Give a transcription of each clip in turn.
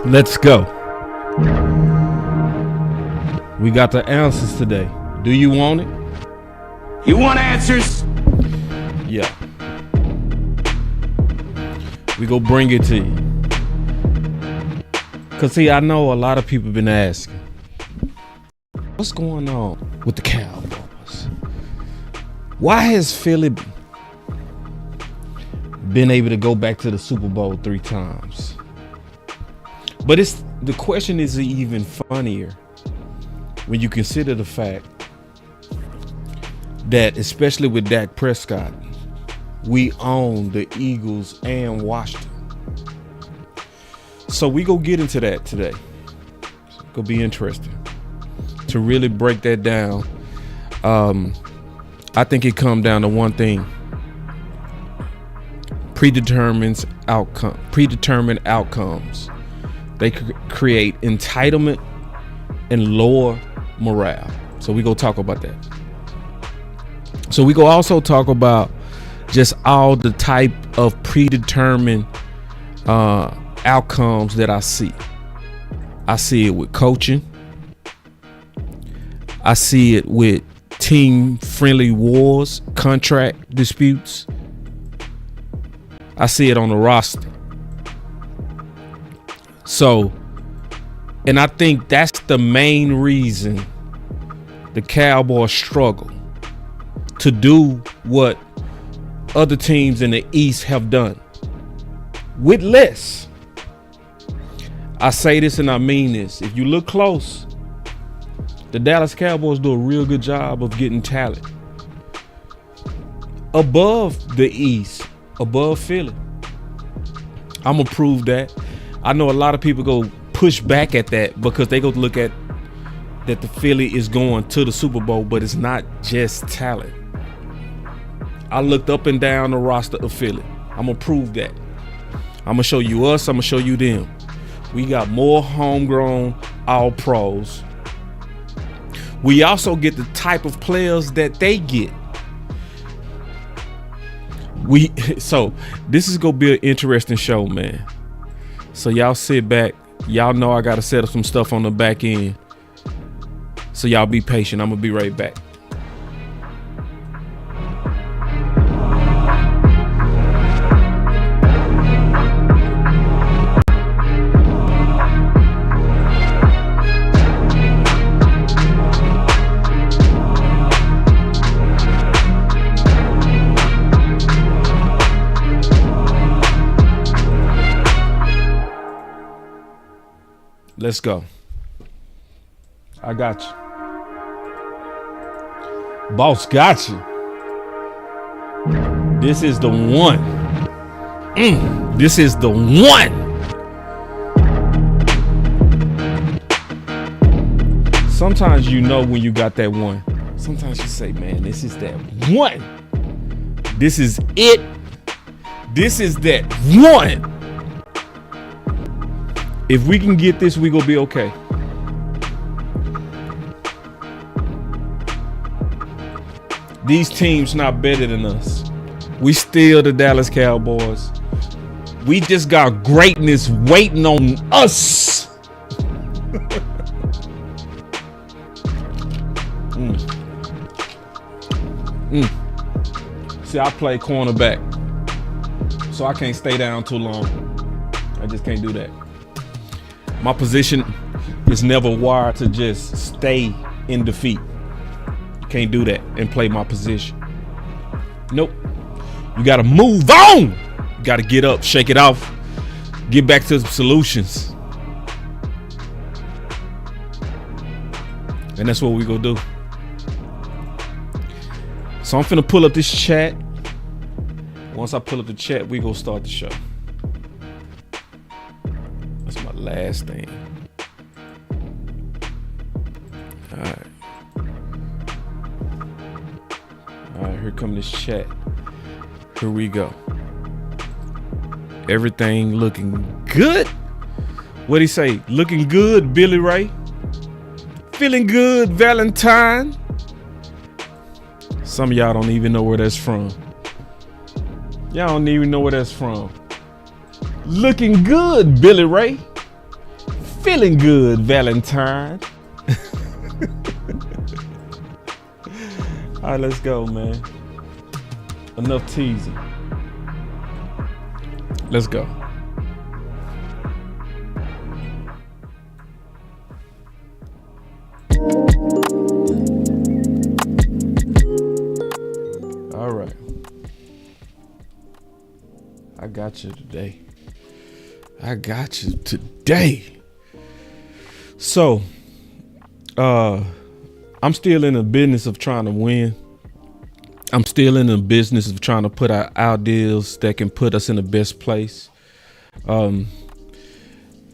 Let's go. We got the answers today. Do you want it? You want answers? Yeah. We go bring it to you. Cause see, I know a lot of people been asking, what's going on with the Cowboys? Why has Philly been able to go back to the Super Bowl 3 times? But the question is even funnier when you consider the fact that, especially with Dak Prescott, we own the Eagles and Washington. So we go get into that today. It's gonna be interesting to really break that down. I think it comes down to one thing: predetermined outcomes. They create entitlement and lower morale. So we go talk about that. So we go also talk about just all the type of predetermined outcomes that I see. I see it with coaching. I see it with team-friendly wars, contract disputes. I see it on the roster. So, and I think that's the main reason the Cowboys struggle to do what other teams in the East have done with less. I say this and I mean this. If you look close, the Dallas Cowboys do a real good job of getting talent above the East, above Philly. I'm gonna prove that. I know a lot of people go push back at that because they go look at that the Philly is going to the Super Bowl, but it's not just talent. I looked up and down the roster of Philly. I'm gonna prove that. I'm gonna show you us, I'm gonna show you them. We got more homegrown all-pros. We also get the type of players that they get. So this is gonna be an interesting show, man. So y'all sit back. Y'all know I gotta set up some stuff on the back end. So y'all be patient. I'm gonna be right back. Let's go. I got you. Boss got you. This is the one. This is the one. Sometimes you know when you got that one. Sometimes you say, man, this is that one. This is it. This is that one. If we can get this, we gonna be okay. These teams not better than us. We still the Dallas Cowboys. We just got greatness waiting on us. See, I play cornerback, so I can't stay down too long. I just can't do that. My position is never wired to just stay in defeat. You can't do that and play my position. Nope. You got to move on. You got to get up, shake it off, get back to the solutions. And that's what we gonna do. So I'm finna pull up this chat. Once I pull up the chat, we gonna start the show. That's my last thing. All right. All right, here come this chat. Here we go. Everything looking good. What'd he say? Looking good, Billy Ray. Feeling good, Valentine. Some of y'all don't even know where that's from. Y'all don't even know where that's from. Looking good, Billy Ray. feeling good, Valentine. All right, let's go, man. Enough teasing. Let's go. All right. I got you today. So, I'm still in the business of trying to win. I'm still in the business of trying to put out ideas that can put us in the best place. I'm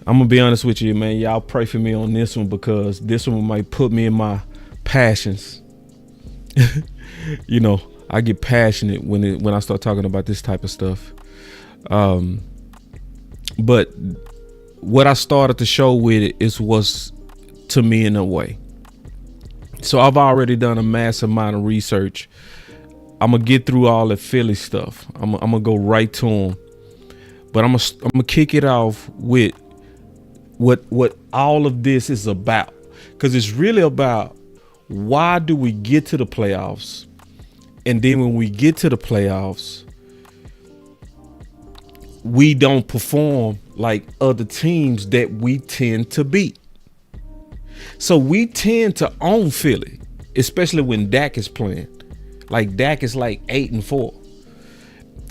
gonna be honest with you, man. Y'all pray for me on this one because this one might put me in my passions. You know, I get passionate when I start talking about this type of stuff. But what I started the show with was to me in a way. So I've already done a massive amount of research. I'm gonna get through all the Philly stuff. I'm gonna go right to them, but I'm gonna kick it off with what all of this is about, because it's really about why do we get to the playoffs, and then when we get to the playoffs, we don't perform like other teams that we tend to beat. So we tend to own Philly, especially when Dak is playing. Like Dak is like 8-4,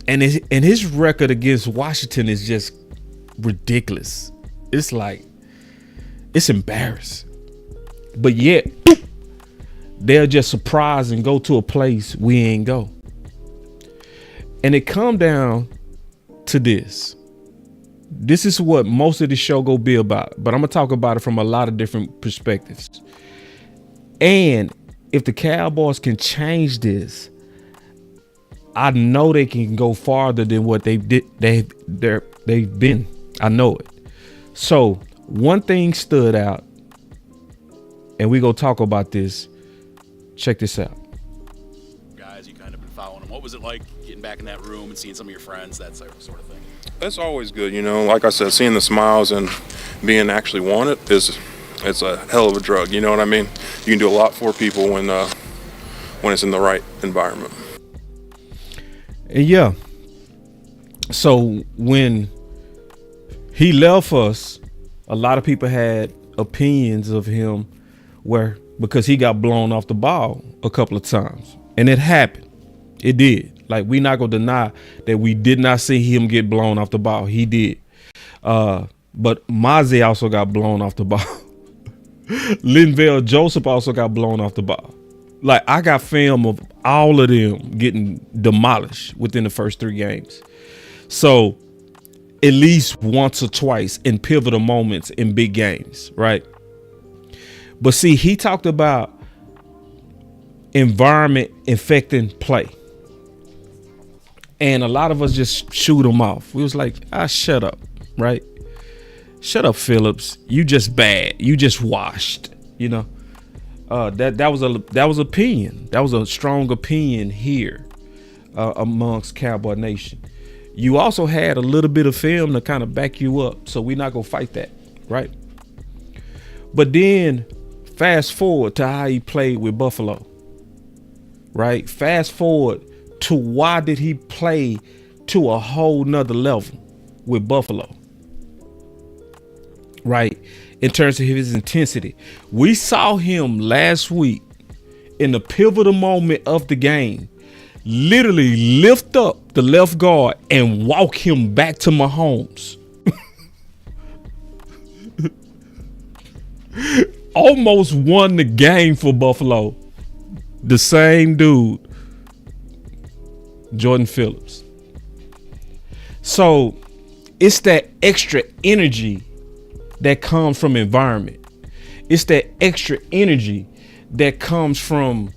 and his record against Washington is just ridiculous. It's like, it's embarrassing. But yet they'll just surprise and go to a place we ain't go. And it come down to this. This is what most of the show go be about, but I'm gonna talk about it from a lot of different perspectives. And if the Cowboys can change this, I know they can go farther than what they've been. I know it. So one thing stood out, and we gonna talk about this. Check this out. Guys, you kind of been following them. What was it like getting back in that room and seeing some of your friends, that sort of thing? It's always good, you know. Like I said, seeing the smiles and being actually wanted it's a hell of a drug. You know what I mean? You can do a lot for people when it's in the right environment. Yeah. So when he left us, a lot of people had opinions of him because he got blown off the ball a couple of times, and it happened. It did. Like, we not gonna deny that we did not see him get blown off the ball. He did. But Mozzie also got blown off the ball. Linval Joseph also got blown off the ball. Like, I got film of all of them getting demolished within the first 3 games. So at least once or twice in pivotal moments in big games, right? But see, he talked about environment affecting play. And a lot of us just shoot him off. We was like, shut up, right? Shut up, Phillips. You just bad. You just washed, you know. That was opinion. That was a strong opinion here amongst Cowboy Nation. You also had a little bit of film to kind of back you up, so we're not gonna fight that, right? But then fast forward to how he played with Buffalo, right? Fast forward to why did he play to a whole nother level with Buffalo, right? In terms of his intensity. We saw him last week in the pivotal moment of the game, literally lift up the left guard and walk him back to Mahomes. Almost won the game for Buffalo. The same dude, Jordan Phillips. So it's that extra energy that comes from environment. It's that extra energy that comes from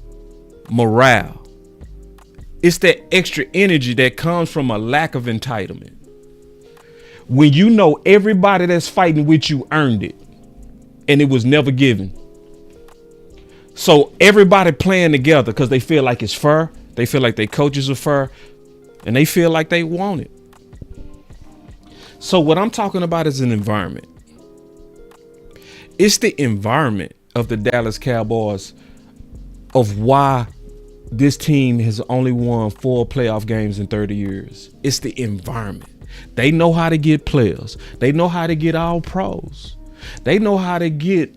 morale. It's that extra energy that comes from a lack of entitlement. When you know everybody that's fighting with you earned it and it was never given. So everybody playing together because they feel like it's fair. They feel like their coaches are fair and they feel like they want it. So what I'm talking about is an environment. It's the environment of the Dallas Cowboys of why this team has only won 4 playoff games in 30 years. It's the environment. They know how to get players. They know how to get all pros. They know how to get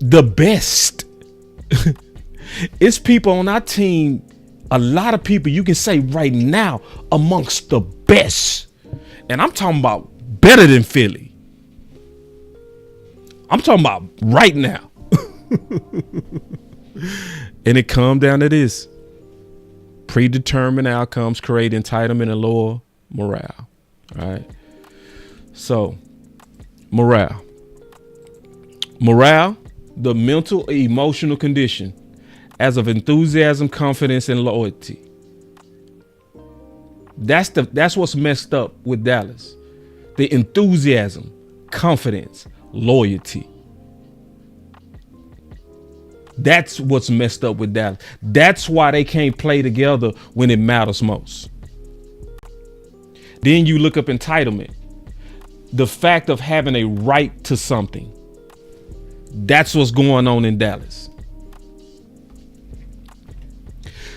the best. It's people on our team, a lot of people you can say right now amongst the best. And I'm talking about better than Philly. I'm talking about right now. And it comes down to this. Predetermined outcomes create entitlement and lower morale. All right. So, morale, the mental or emotional condition as of enthusiasm, confidence, and loyalty. That's what's messed up with Dallas. The enthusiasm, confidence, loyalty. That's what's messed up with Dallas. That's why they can't play together when it matters most. Then you look up entitlement. The fact of having a right to something. That's what's going on in Dallas.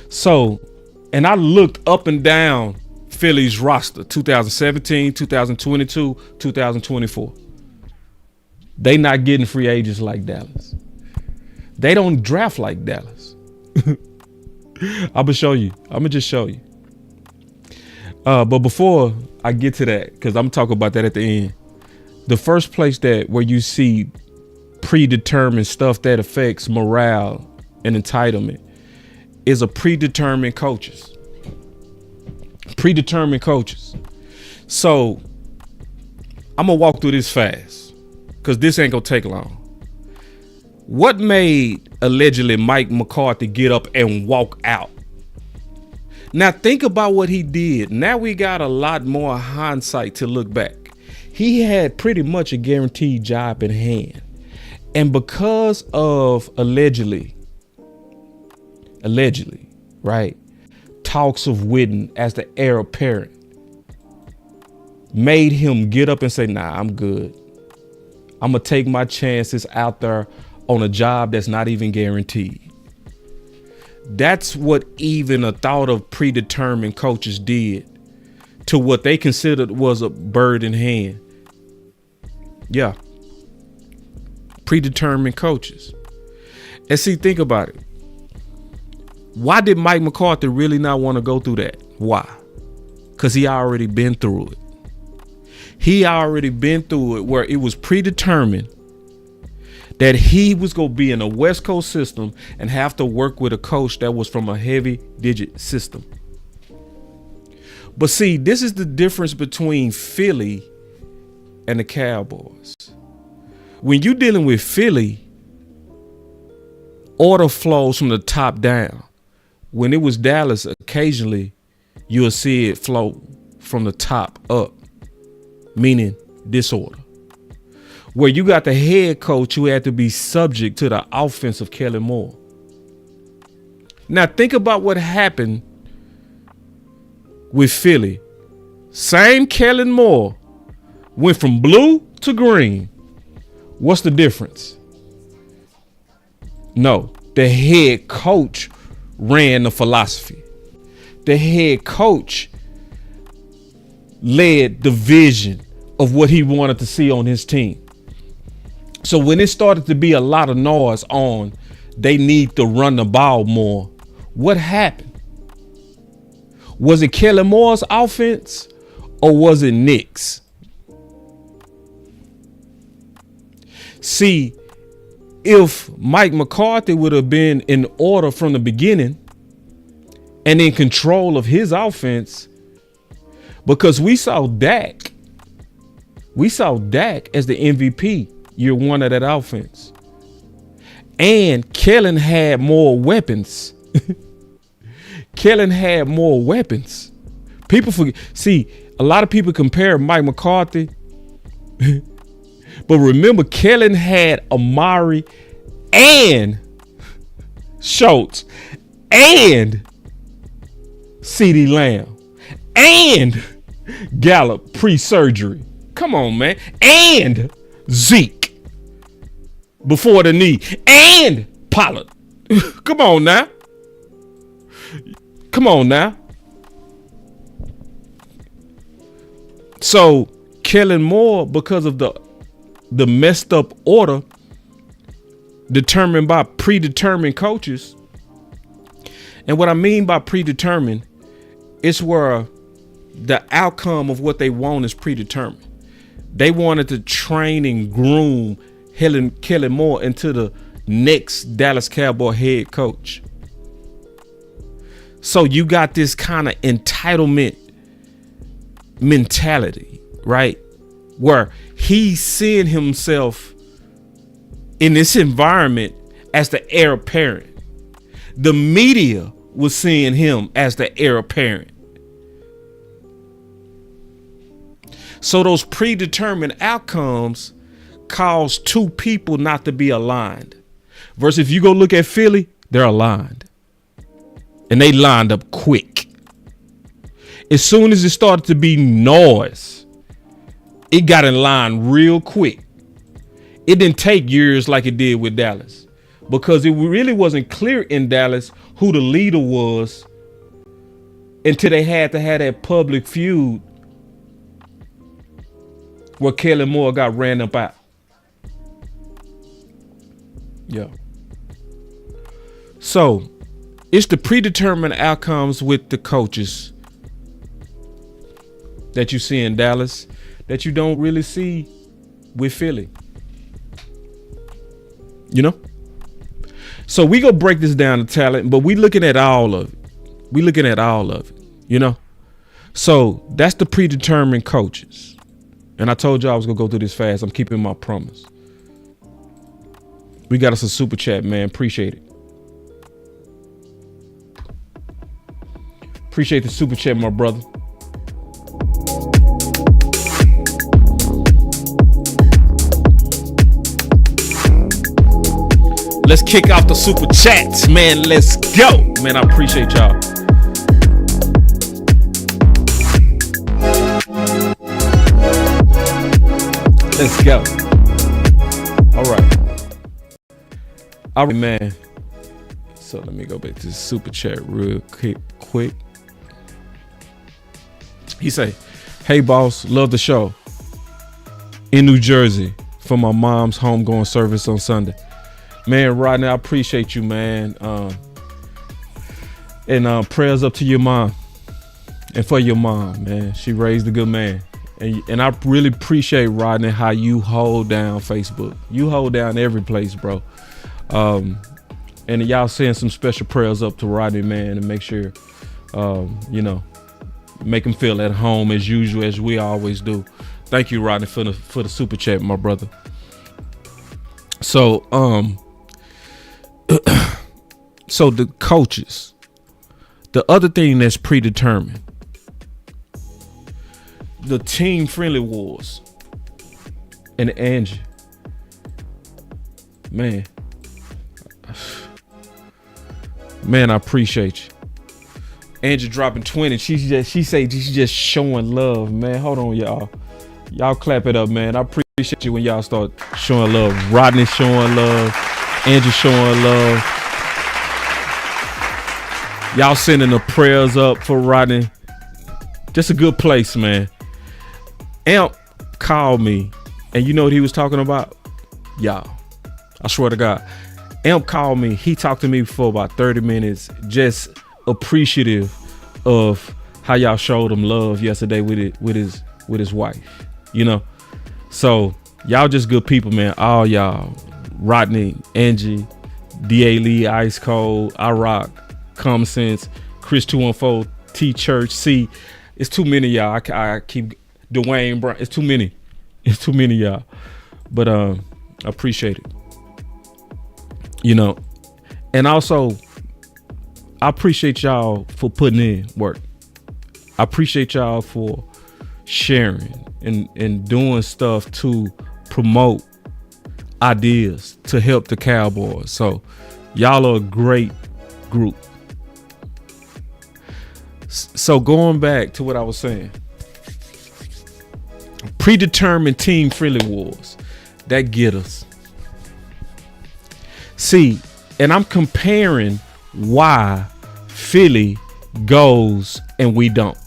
So, and I looked up and down Philly's roster, 2017, 2022, 2024. They not getting free agents like Dallas. They don't draft like Dallas. I'm gonna show you. I'm gonna just show you. But before I get to that, because I'm talking about that at the end, the first place where you see predetermined stuff that affects morale and entitlement is a predetermined coaches. Predetermined coaches. So I'm gonna walk through this fast because this ain't gonna take long. What made allegedly Mike McCarthy get up and walk out? Now think about what he did. Now we got a lot more hindsight to look back. He had pretty much a guaranteed job in hand. And because of allegedly, right, talks of Witten as the heir apparent made him get up and say, nah, I'm good. I'm going to take my chances out there on a job that's not even guaranteed. That's what even a thought of predetermined coaches did to what they considered was a bird in hand. Yeah. Predetermined coaches. And see, think about it. Why did Mike McCarthy really not want to go through that? Why? Because he already been through it. He already been through it where it was predetermined that he was going to be in a West Coast system and have to work with a coach that was from a heavy digit system. But see, this is the difference between Philly and the Cowboys. When you're dealing with Philly, order flows from the top down. When it was Dallas, occasionally you'll see it flow from the top up, meaning disorder. Where you got the head coach who had to be subject to the offense of Kellen Moore. Now think about what happened with Philly. Same Kellen Moore went from blue to green. What's the difference? No, the head coach ran the philosophy. The head coach led the vision of what he wanted to see on his team. So when it started to be a lot of noise on they need to run the ball more, what happened? Was it Kellen Moore's offense or was it Nick's? See, if Mike McCarthy would have been in order from the beginning and in control of his offense, because we saw Dak as the MVP year one of that offense. And Kellen had more weapons. Kellen had more weapons. People forget. See, a lot of people compare Mike McCarthy. But remember, Kellen had Amari and Schultz and CeeDee Lamb and Gallup pre-surgery. Come on, man. And Zeke. before the knee and Pollard. Come on now. Come on now. So Kellen Moore, because of the messed up order determined by predetermined coaches. And what I mean by predetermined, it's where the outcome of what they want is predetermined. They wanted to train and groom Kellen Moore into the next Dallas Cowboy head coach. So you got this kind of entitlement mentality, right? Where he's seeing himself in this environment as the heir apparent. The media was seeing him as the heir apparent. So those predetermined outcomes cause two people not to be aligned. Versus if you go look at Philly, they're aligned. And they lined up quick. As soon as it started to be noise, it got in line real quick. It didn't take years like it did with Dallas, because it really wasn't clear in Dallas who the leader was until they had to have that public feud where Kellen Moore got ran up out. Yeah. So it's the predetermined outcomes with the coaches that you see in Dallas that you don't really see with Philly. You know? So we gonna break this down to talent, but we looking at all of it. You know? So that's the predetermined coaches. And I told you I was gonna go through this fast. I'm keeping my promise. We got us a super chat, man. Appreciate it. Appreciate the super chat, my brother. Let's kick off the super chats, man. Let's go. Man, I appreciate y'all. Let's go. All right, man. So let me go back to the super chat real quick. He say, "Hey boss, love the show. In New Jersey for my mom's homegoing service on Sunday." Man, Rodney, I appreciate you, man. And prayers up to your mom and for your mom, man. She raised a good man. And I really appreciate, Rodney, how you hold down Facebook. You hold down every place, bro. And y'all send some special prayers up to Rodney, man, and make sure, make him feel at home as usual, as we always do. Thank you, Rodney, for the super chat, my brother. So, so the coaches, the other thing that's predetermined, the team friendly wars, and Angie, man, I appreciate you. Angie dropping 20. She say she's just showing love, man. Hold on, y'all. Y'all clap it up, man. I appreciate you when y'all start showing love. Rodney showing love. Angie showing love. Y'all sending the prayers up for Rodney. Just a good place, man. Amp called me, and you know what he was talking about? Y'all, I swear to God. Amp called me. He talked to me for about 30 minutes, just appreciative of how y'all showed him love yesterday with his wife, you know. So y'all just good people, man. All y'all, Rodney, Angie, D.A. Lee, Ice Cold, I Rock, Common Sense, Chris 214, T Church, C. It's too many y'all. I keep Dwayne Brown. It's too many. It's too many y'all. But I appreciate it. You know, and also I appreciate y'all for putting in work. I appreciate y'all for sharing and doing stuff to promote ideas to help the Cowboys. So y'all are a great group. So going back to what I was saying, predetermined team friendly wars, that get us. See, and I'm comparing why Philly goes and we don't.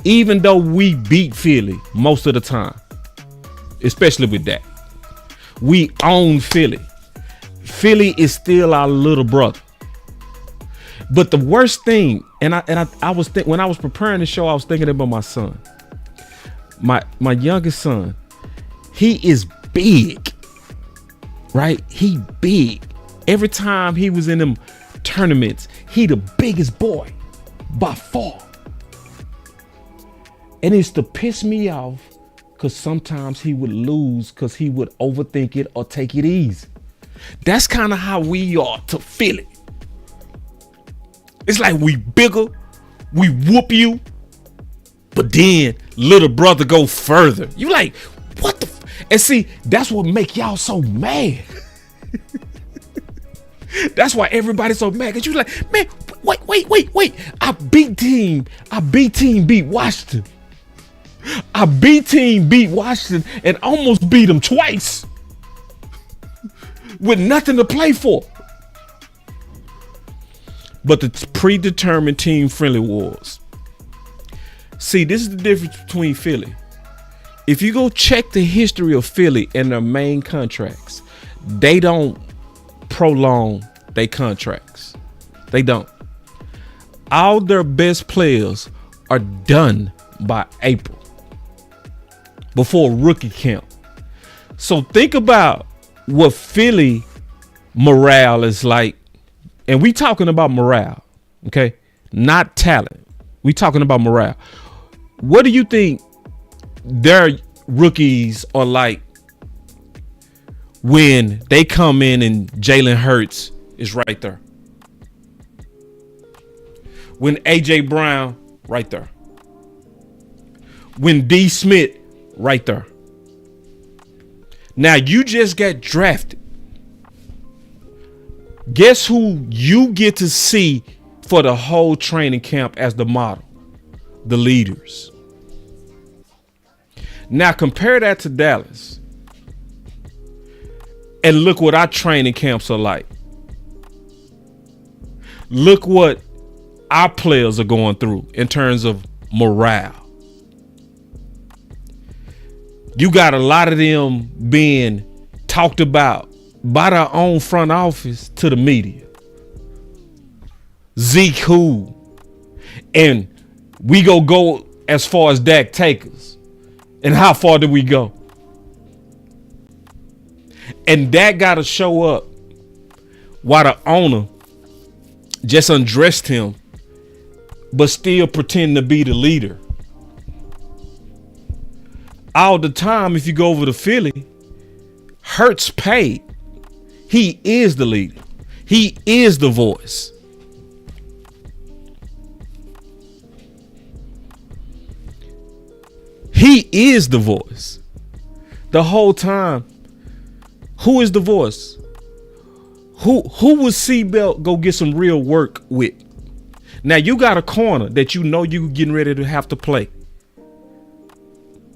Even though we beat Philly most of the time, especially with that. We own Philly. Philly is still our little brother. But the worst thing, and I was when I was preparing the show, I was thinking about my son. My youngest son. He is big. Right? He big. Every time he was in them tournaments, he the biggest boy by far. And it's to piss me off because sometimes he would lose because he would overthink it or take it easy. That's kind of how we are to Philly. It's like we bigger, we whoop you, but then little brother go further. You like, what the? And see, that's what make y'all so mad. That's why everybody's so mad. Cause you like, man, wait. I beat team beat Washington. I beat team beat Washington and almost beat them twice. With nothing to play for. But the predetermined team friendly wars. See, this is the difference between Philly. If you go check the history of Philly and their main contracts, they don't prolong their contracts. They don't. All their best players are done by April, before rookie camp. So think about what Philly morale is like. And we talking about morale, okay? Not talent. We talking about morale. What do you think their rookies are like when they come in and Jalen Hurts is right there? When AJ Brown right there? When D Smith right there? Now you just got drafted. Guess who you get to see for the whole training camp as the model? The leaders. Now compare that to Dallas. And look what our training camps are like. Look what our players are going through in terms of morale. You got a lot of them being talked about by their own front office to the media. Zeke who? And we go as far as Dak takers. And how far did we go? And Dak got to show up while the owner just undressed him, but still pretend to be the leader. All the time, if you go over to Philly, Hurts paid. He is the leader. He is the voice. He is the voice. The whole time. Who is the voice? Who would Seatbelt go get some real work with? Now you got a corner that you know you getting ready to have to play.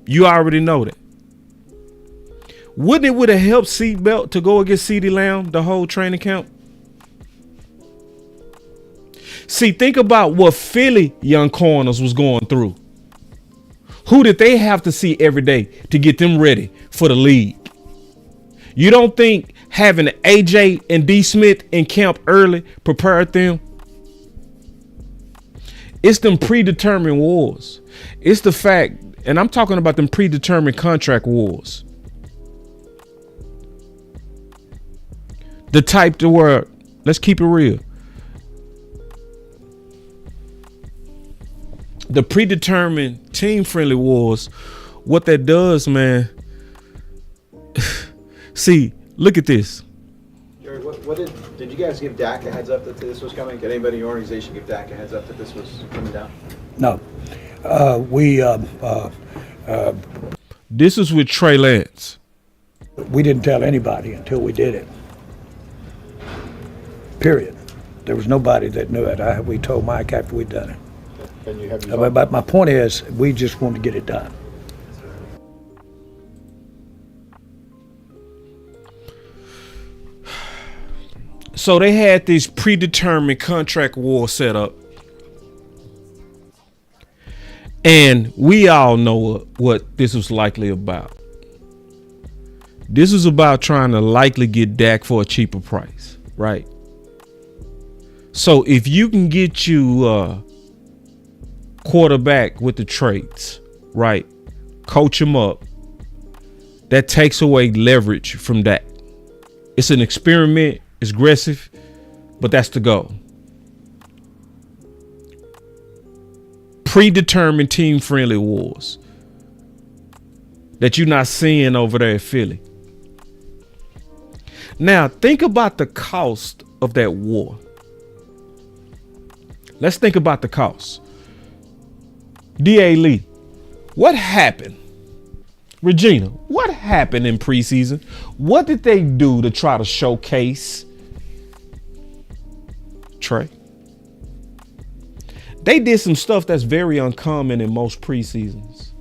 You already know that. Wouldn't it would have helped Seatbelt to go against CeeDee Lamb the whole training camp? See, think about what Philly young corners was going through. Who did they have to see every day to get them ready for the league? You don't think having AJ and D Smith in camp early prepared them? It's them predetermined wars. It's the fact, and I'm talking about them predetermined contract wars. The type to where, let's keep it real. The predetermined team friendly wars, what that does, man. See, look at this. Jerry, what did you guys give Dak a heads up that this was coming? Did anybody in your organization give Dak a heads up that this was coming down? No. This is with Trey Lance. We didn't tell anybody until we did it. Period. There was nobody that knew it. We told Mike after we'd done it. And you have But my point is, we just wanted to get it done. So they had this predetermined contract war set up. And we all know what this was likely about. This was about trying to likely get Dak for a cheaper price, right? So if you can get you a quarterback with the traits, right? Coach him up. That takes away leverage from Dak. It's an experiment. It's aggressive, but that's the goal. Predetermined team-friendly wars that you're not seeing over there at Philly. Now, think about the cost of that war. Let's think about the cost. D.A. Lee, what happened? Regina, what happened in preseason? What did they do to try to showcase Trey? They did some stuff that's very uncommon in most preseasons.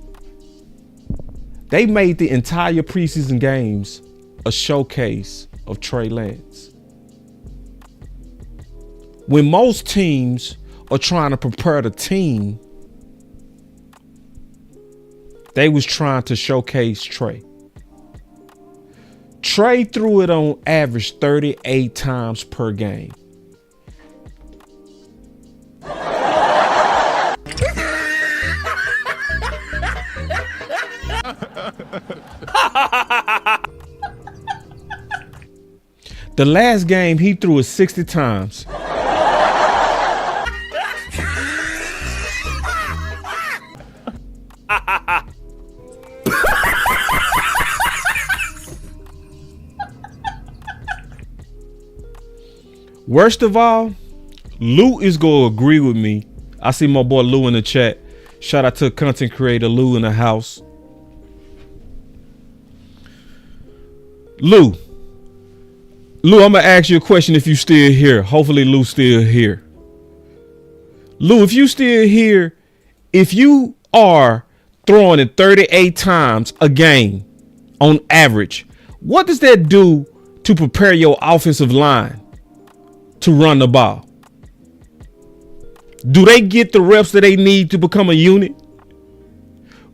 They made the entire preseason games a showcase of Trey Lance. When most teams are trying to prepare the team, they was trying to showcase Trey. Trey threw it on average 38 times per game. The last game he threw it 60 times. Worst of all, Lou is going to agree with me. I see my boy Lou in the chat. Shout out to content creator Lou in the house. Lou, I'm going to ask you a question if you still here. Hopefully Lou's still here. Lou, if you still here, if you are throwing it 38 times a game on average, what does that do to prepare your offensive line to run the ball? Do they get the reps that they need to become a unit?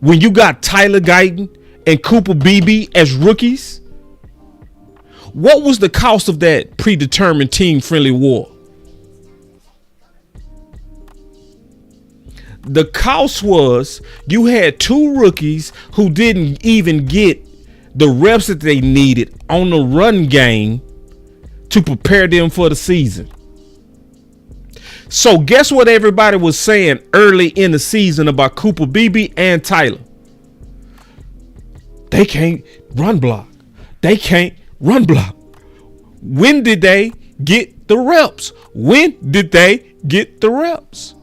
When you got Tyler Guyton and Cooper Beebe as rookies? What was the cost of that predetermined team-friendly war? The cost was you had two rookies who didn't even get the reps that they needed on the run game to prepare them for the season. So guess what everybody was saying early in the season about Cooper Beebe and Tyler? They can't run block. They can't run block. When did they get the reps? When did they get the reps?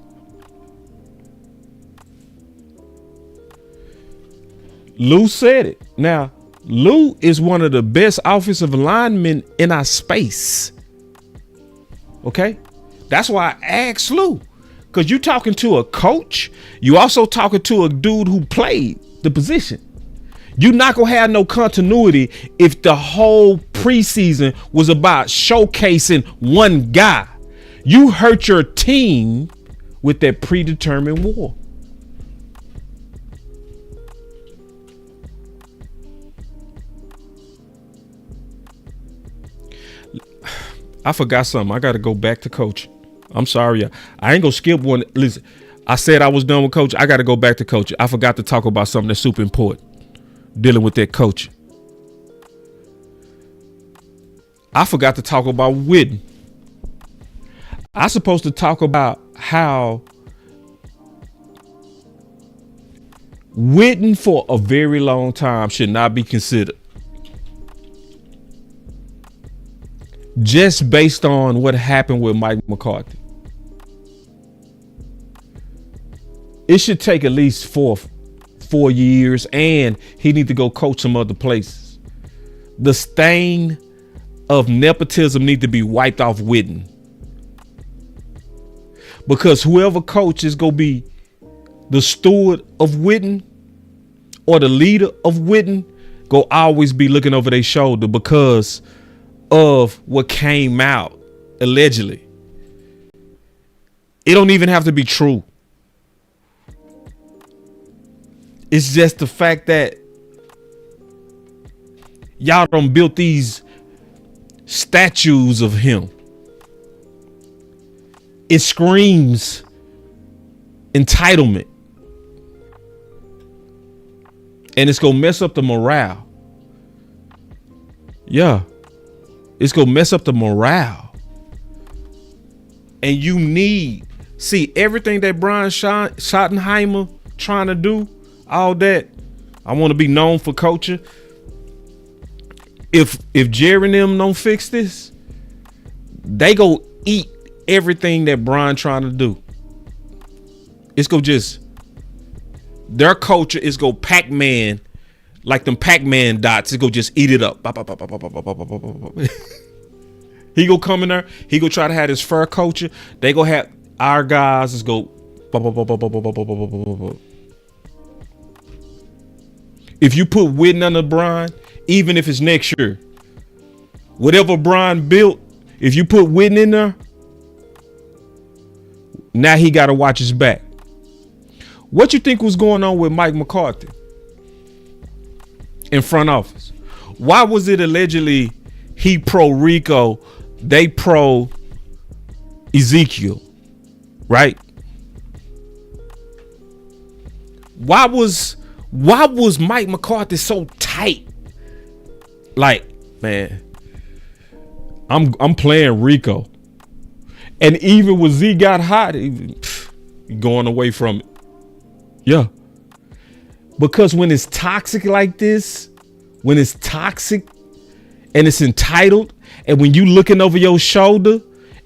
Lou said it. Now, Lou is one of the best offensive linemen in our space. Okay? That's why I asked Lou. Because you're talking to a coach. You also talking to a dude who played the position. You're not going to have no continuity if the whole preseason was about showcasing one guy. You hurt your team with that predetermined war. I forgot something. I got to go back to coaching. I'm sorry. I ain't going to skip one. Listen, I said I was done with coaching. I got to go back to coaching. I forgot to talk about something that's super important. Dealing with that coaching. I forgot to talk about Witten. I'm supposed to talk about how Witten for a very long time should not be considered. Just based on what happened with Mike McCarthy. It should take at least 4 years, and he need to go coach some other places. The stain of nepotism need to be wiped off Witten. Because whoever coach is going to be the steward of Witten or the leader of Witten go always be looking over their shoulder because of what came out allegedly. It don't even have to be true. It's just the fact that y'all done built these statues of him. It screams entitlement. And it's gonna mess up the morale. Yeah. It's gonna mess up the morale. And you need, see, everything that Brian Schottenheimer trying to do, all that, I want to be known for culture. If Jerry and them don't fix this, they go eat everything that Brian trying to do. It's go just, their culture is go Pac-Man, like them Pac-Man dots. It's go just eat it up. He go come in there. He go try to have his fur culture. They go have our guys is go. If you put Witten under Brian, even if it's next year, whatever Brian built, if you put Witten in there, now he got to watch his back. What you think was going on with Mike McCarthy in front office? Why was it allegedly he pro Rico, they pro Ezekiel, right? Why was Mike McCarthy so tight? Like, man, I'm playing Rico. And even when Z got hot, he going away from it. Yeah. Because when it's toxic like this, when it's toxic and it's entitled, and when you looking over your shoulder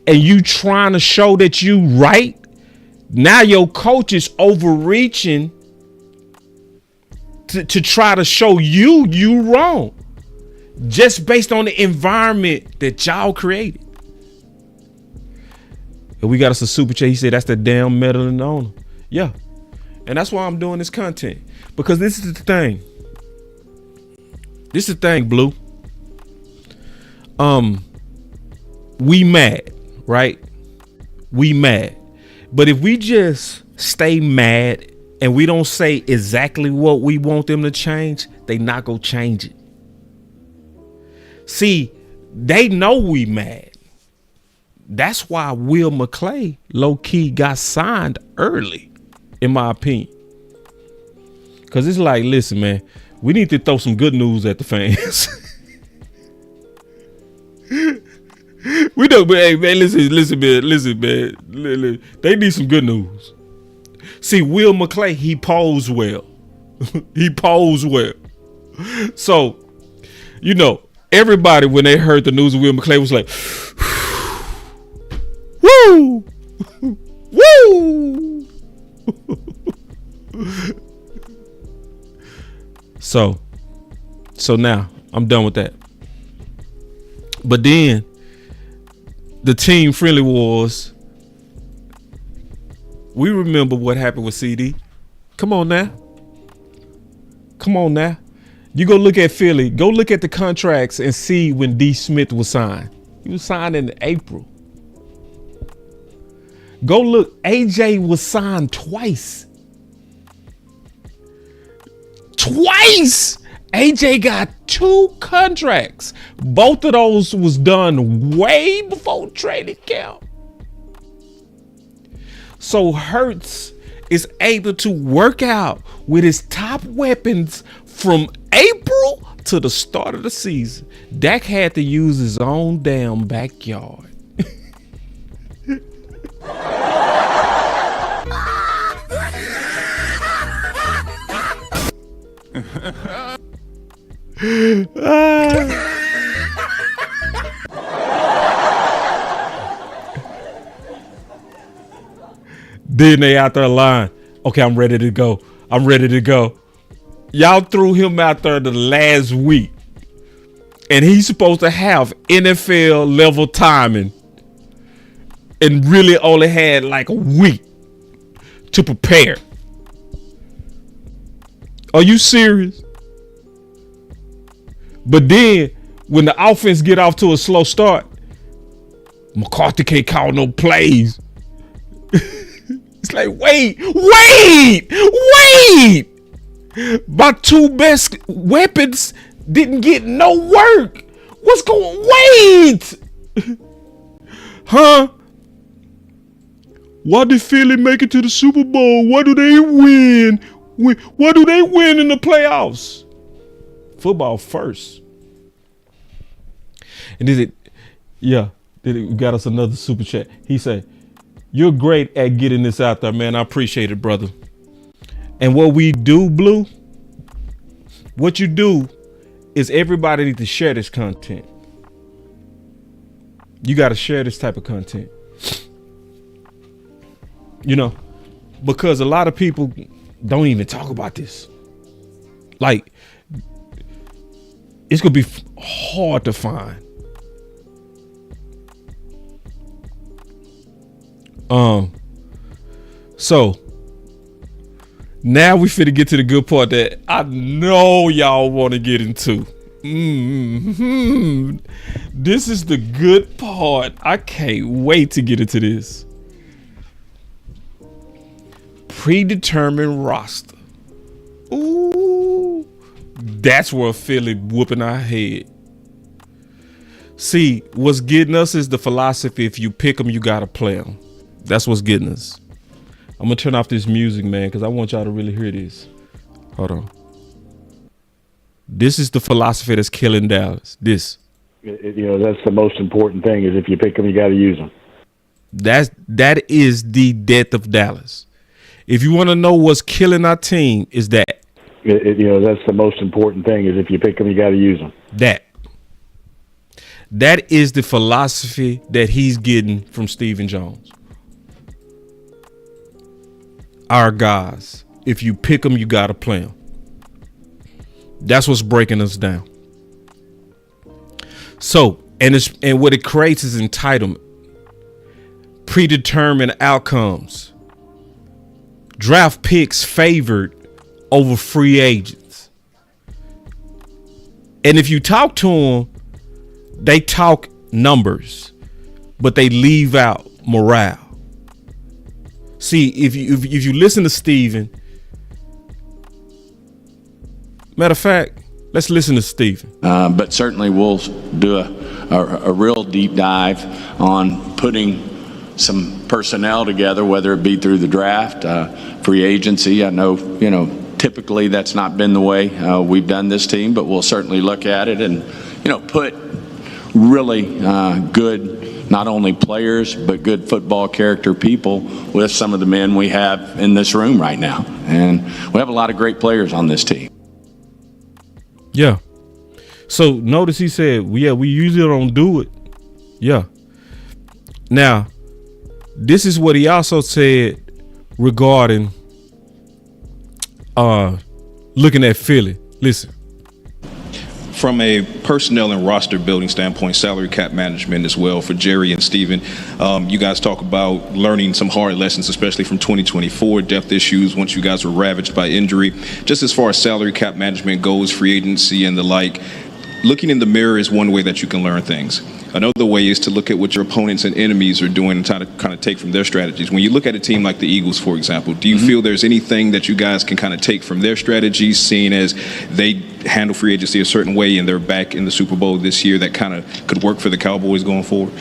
and you trying to show that you right, now your coach is overreaching to try to show you wrong, just based on the environment that y'all created. And we got us a super chat. He said that's the damn meddling owner. Yeah. And that's why I'm doing this content, because this is the thing. This is the thing, Blue. We mad, right? We mad. But if we just stay mad and we don't say exactly what we want them to change, they not gonna change it. See, they know we mad. That's why Will McClay low-key got signed early, in my opinion. Because it's like, listen, man, we need to throw some good news at the fans. We don't, but hey, man, listen, man. They need some good news. See, Will McClay, he posed well. He posed well. So, you know, everybody, when they heard the news of Will McClay, was like, woo! Woo! So now I'm done with that. But then the team friendly wars. We remember what happened with CD. Come on now. You go look at Philly. Go look at the contracts and see when D. Smith was signed. He was signed in April. Go look. AJ was signed twice. AJ got 2 contracts. Both of those was done way before training camp. So Hurts is able to work out with his top weapons from April to the start of the season. Dak had to use his own damn backyard. Then they out there lying. Okay, I'm ready to go. Y'all threw him out there the last week, and he's supposed to have NFL level timing, and really only had like a week to prepare. Are you serious? But then when the offense get off to a slow start, McCarthy can't call no plays. It's like, wait. My two best weapons didn't get no work. What's going? Wait. Huh? Why did Philly make it to the Super Bowl? Why do they win? Why do they win in the playoffs? Football first. And then it got us another super chat. He said, "You're great at getting this out there, man. I appreciate it, brother." And what we do, Blue, what you do is everybody need to share this content. You got to share this type of content. You know, because a lot of people don't even talk about this. Like, it's going to be hard to find. So now we finna get to the good part that I know y'all want to get into. This is the good part. I can't wait to get into this. Predetermined roster. Ooh, that's where Philly whooping our head. See, what's getting us is the philosophy: if you pick them, you gotta play them. That's what's getting us. I'm gonna turn off this music, man, because I want y'all to really hear this. Hold on. This is the philosophy that's killing Dallas. This. That's the most important thing, is if you pick them, you got to use them. That is the death of Dallas. If you want to know what's killing our team, is that. That's the most important thing, is if you pick them, you got to use them. That is the philosophy that he's getting from Stephen Jones. Our guys, if you pick them, you got to play them. That's what's breaking us down. So, and what it creates is entitlement, predetermined outcomes, draft picks favored over free agents. And if you talk to them, they talk numbers, but they leave out morale. See, if you listen to Steven, matter of fact, let's listen to Steven. But certainly we'll do a real deep dive on putting some personnel together, whether it be through the draft, free agency. I know, typically that's not been the way we've done this team, but we'll certainly look at it and, put really good, not only players, but good football character people with some of the men we have in this room right now. And we have a lot of great players on this team. Yeah. So notice he said, we usually don't do it. Yeah. Now, this is what he also said regarding looking at Philly. Listen. From a personnel and roster building standpoint, salary cap management as well for Jerry and Steven. You guys talk about learning some hard lessons, especially from 2024, depth issues once you guys were ravaged by injury. Just as far as salary cap management goes, free agency and the like, looking in the mirror is one way that you can learn things. Another way is to look at what your opponents and enemies are doing and try to kind of take from their strategies. When you look at a team like the Eagles, for example, do you feel there's anything that you guys can kind of take from their strategies, seeing as they handle free agency a certain way and they're back in the Super Bowl this year, that kind of could work for the Cowboys going forward?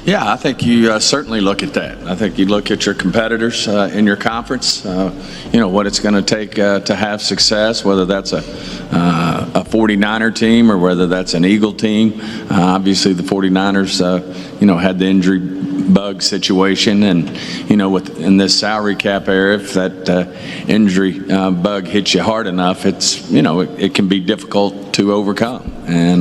Yeah, I think you certainly look at that. I think you look at your competitors in your conference, what it's going to take to have success, whether that's a 49er team or whether that's an Eagle team. Obviously, the 49ers, had the injury bug situation, and, in this salary cap era, if that injury bug hits you hard enough, it's, it can be difficult to overcome. And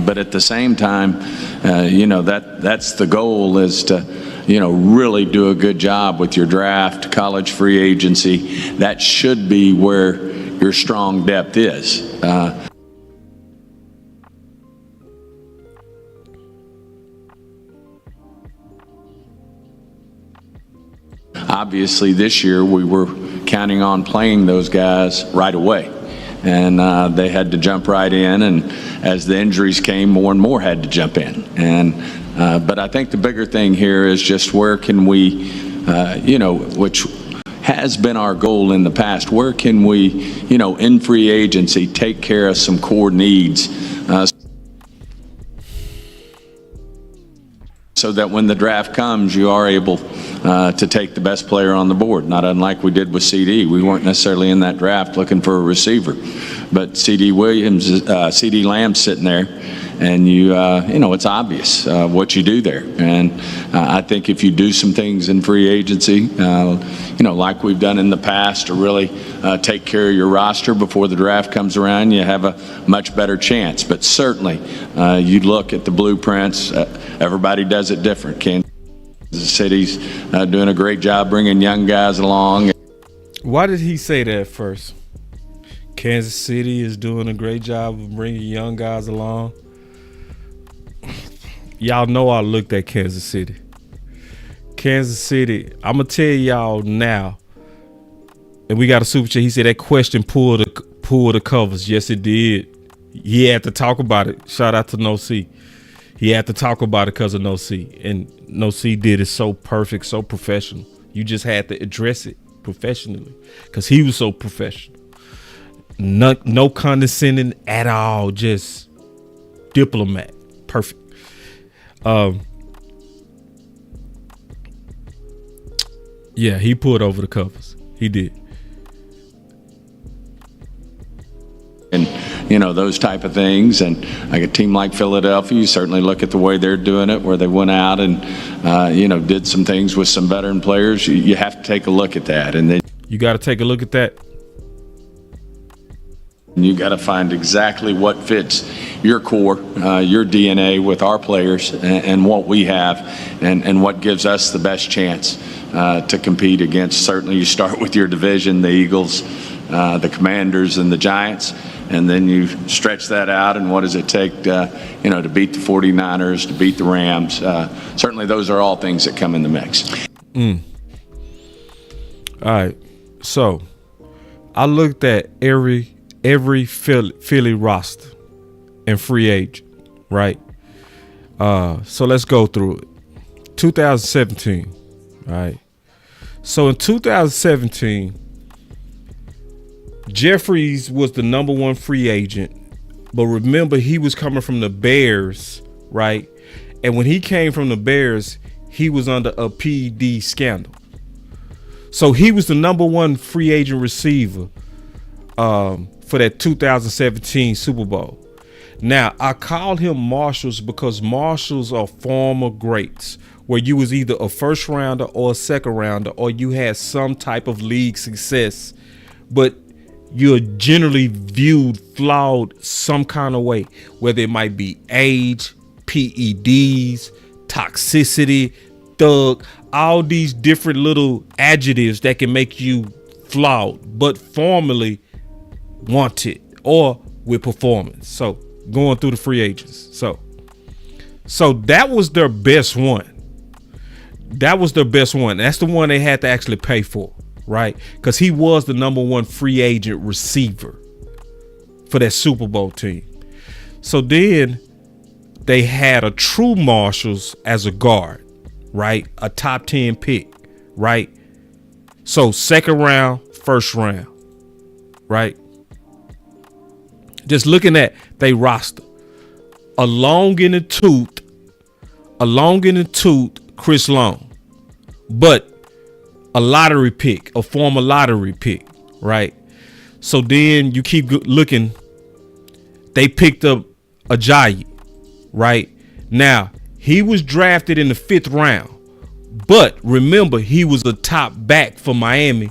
but at the same time, that's the goal, is to really do a good job with your draft, college free agency. That should be where your strong depth is. obviously this year we were counting on playing those guys right away. And they had to jump right in, and as the injuries came, more and more had to jump in. And but I think the bigger thing here is just where can we, which has been our goal in the past, where can we, in free agency, take care of some core needs so that when the draft comes, you are able to take the best player on the board, not unlike we did with CD. We weren't necessarily in that draft looking for a receiver, but CD Lamb's sitting there, and it's obvious what you do there. And I think if you do some things in free agency, like we've done in the past, to really take care of your roster before the draft comes around, you have a much better chance. But certainly, you look at the blueprints, everybody does it different. Kansas City's doing a great job bringing young guys along. Why did he say that first? Kansas City is doing a great job of bringing young guys along. Y'all know I looked at Kansas City. Kansas City, I'm going to tell y'all now, and we got a super chat. He said that question pulled the covers. Yes, it did. He had to talk about it. Shout out to No C. He had to talk about it because of No C. And No C did it so perfect, so professional. You just had to address it professionally because he was so professional. No condescending at all. Just diplomat. Perfect. Yeah, he pulled over the covers. He did. And those type of things. And like a team like Philadelphia, you certainly look at the way they're doing it, where they went out and did some things with some veteran players. You have to take a look at that, and then you got to take a look at that. And you got to find exactly what fits your core, your DNA with our players and what we have, and what gives us the best chance to compete against. Certainly you start with your division, the Eagles, the Commanders, and the Giants, and then you stretch that out, and what does it take to beat the 49ers, to beat the Rams. Certainly those are all things that come in the mix. All right, so I looked at every Philly roster and free agent, right? So let's go through it. 2017, right? So in 2017, Jeffries was the #1 free agent, but remember he was coming from the Bears, right? And when he came from the Bears, he was under a PED scandal. So he was the #1 free agent receiver for that 2017 Super Bowl. Now, I call him Marshals because Marshals are former greats, where you was either a first rounder or a second rounder, or you had some type of league success, but you're generally viewed flawed some kind of way, whether it might be age, PEDs, toxicity, thug, all these different little adjectives that can make you flawed, but formally wanted or with performance. So going through the free agents. So that was their best one. That was their best one. That's the one they had to actually pay for, right? Because he was the #1 free agent receiver for that Super Bowl team. So then they had a true Marshals as a guard, right? A top 10 pick, right? So second round, first round, right? Just looking at they roster, a long in the tooth, Chris Long, but a lottery pick, a former lottery pick, right? So then you keep looking, they picked up Ajayi, right? Now, he was drafted in the 5th round, but remember, he was a top back for Miami.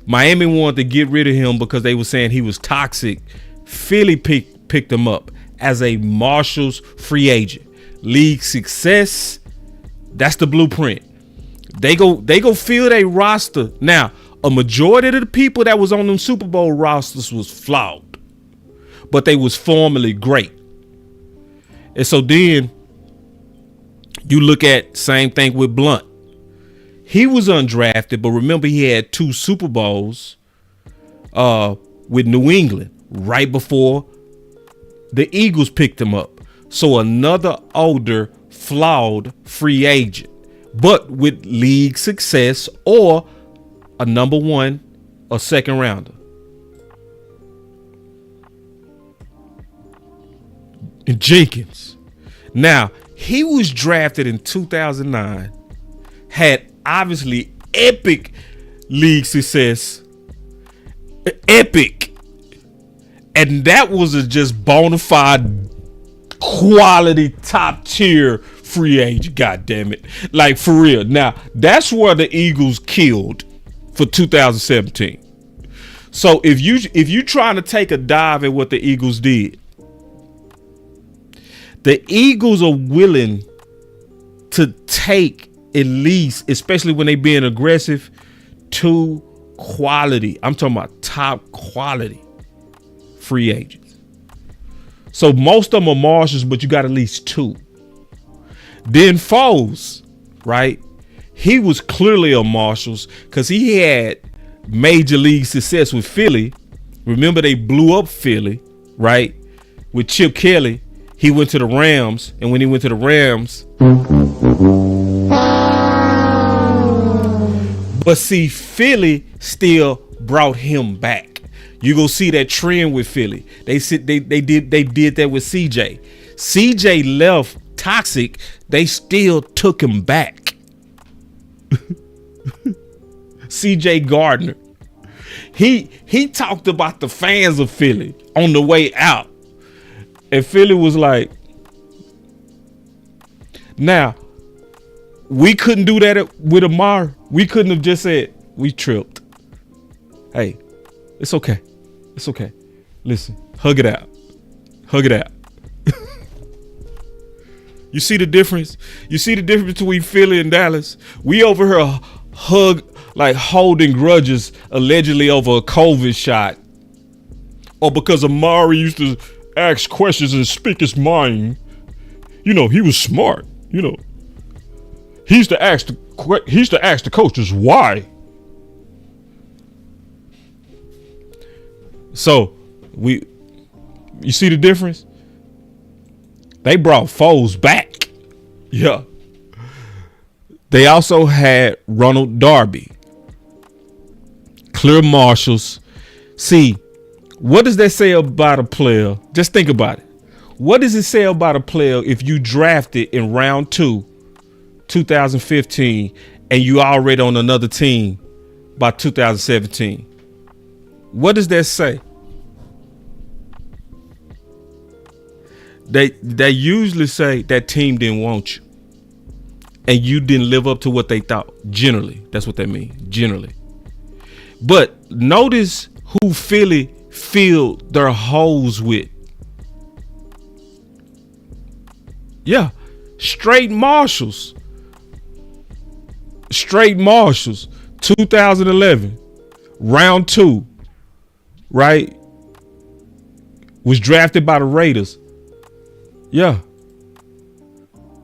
Miami wanted to get rid of him because they were saying he was toxic. Philly picked him up as a Marshals free agent. League success, that's the blueprint. They go fill their roster. Now, a majority of the people that was on them Super Bowl rosters was flawed, but they was formally great. And so then you look at same thing with Blunt. He was undrafted, but remember he had 2 Super Bowls with New England right before the Eagles picked him up. So another older, flawed free agent, but with league success or a number 1 or second rounder. And Jenkins. Now, he was drafted in 2009, had obviously epic league success. Epic. And that was a just bona fide quality top tier free agent. God damn it. Like, for real. Now, that's where the Eagles killed for 2017. So if you trying to take a dive at what the Eagles did, the Eagles are willing to take at least, especially when they being aggressive, 2 quality. I'm talking about top quality free agents. So most of them are Marshalls, but you got at least 2. Then Foles, right? He was clearly a Marshalls because he had major league success with Philly. Remember they blew up Philly, right? With Chip Kelly. He went to the Rams, and when he went to the Rams, but see, Philly still brought him back. You go see that trend with Philly. They did that with CJ. CJ left toxic. They still took him back. CJ Gardner. He talked about the fans of Philly on the way out. And Philly was like, now, we couldn't do that with Amar. We couldn't have just said, we tripped. Hey, it's okay. It's okay. Listen, hug it out. Hug it out. You see the difference? You see the difference between Philly and Dallas? We over here holding grudges allegedly over a COVID shot. Or because Amari used to ask questions and speak his mind. You know, he was smart. You know, he used to ask the coaches why. So you see the difference? They brought Foles back. Yeah. They also had Ronald Darby, Clear Marshalls. See, what does that say about a player? Just think about it. What does it say about a player if you drafted in round 2, 2015, and you already on another team by 2017? What does that say? They usually say that team didn't want you and you didn't live up to what they thought. Generally, that's what that means. Generally. But notice who Philly filled their holes with. Yeah, straight Marshalls. Straight Marshalls. 2011, round 2, right? Was drafted by the Raiders. Yeah.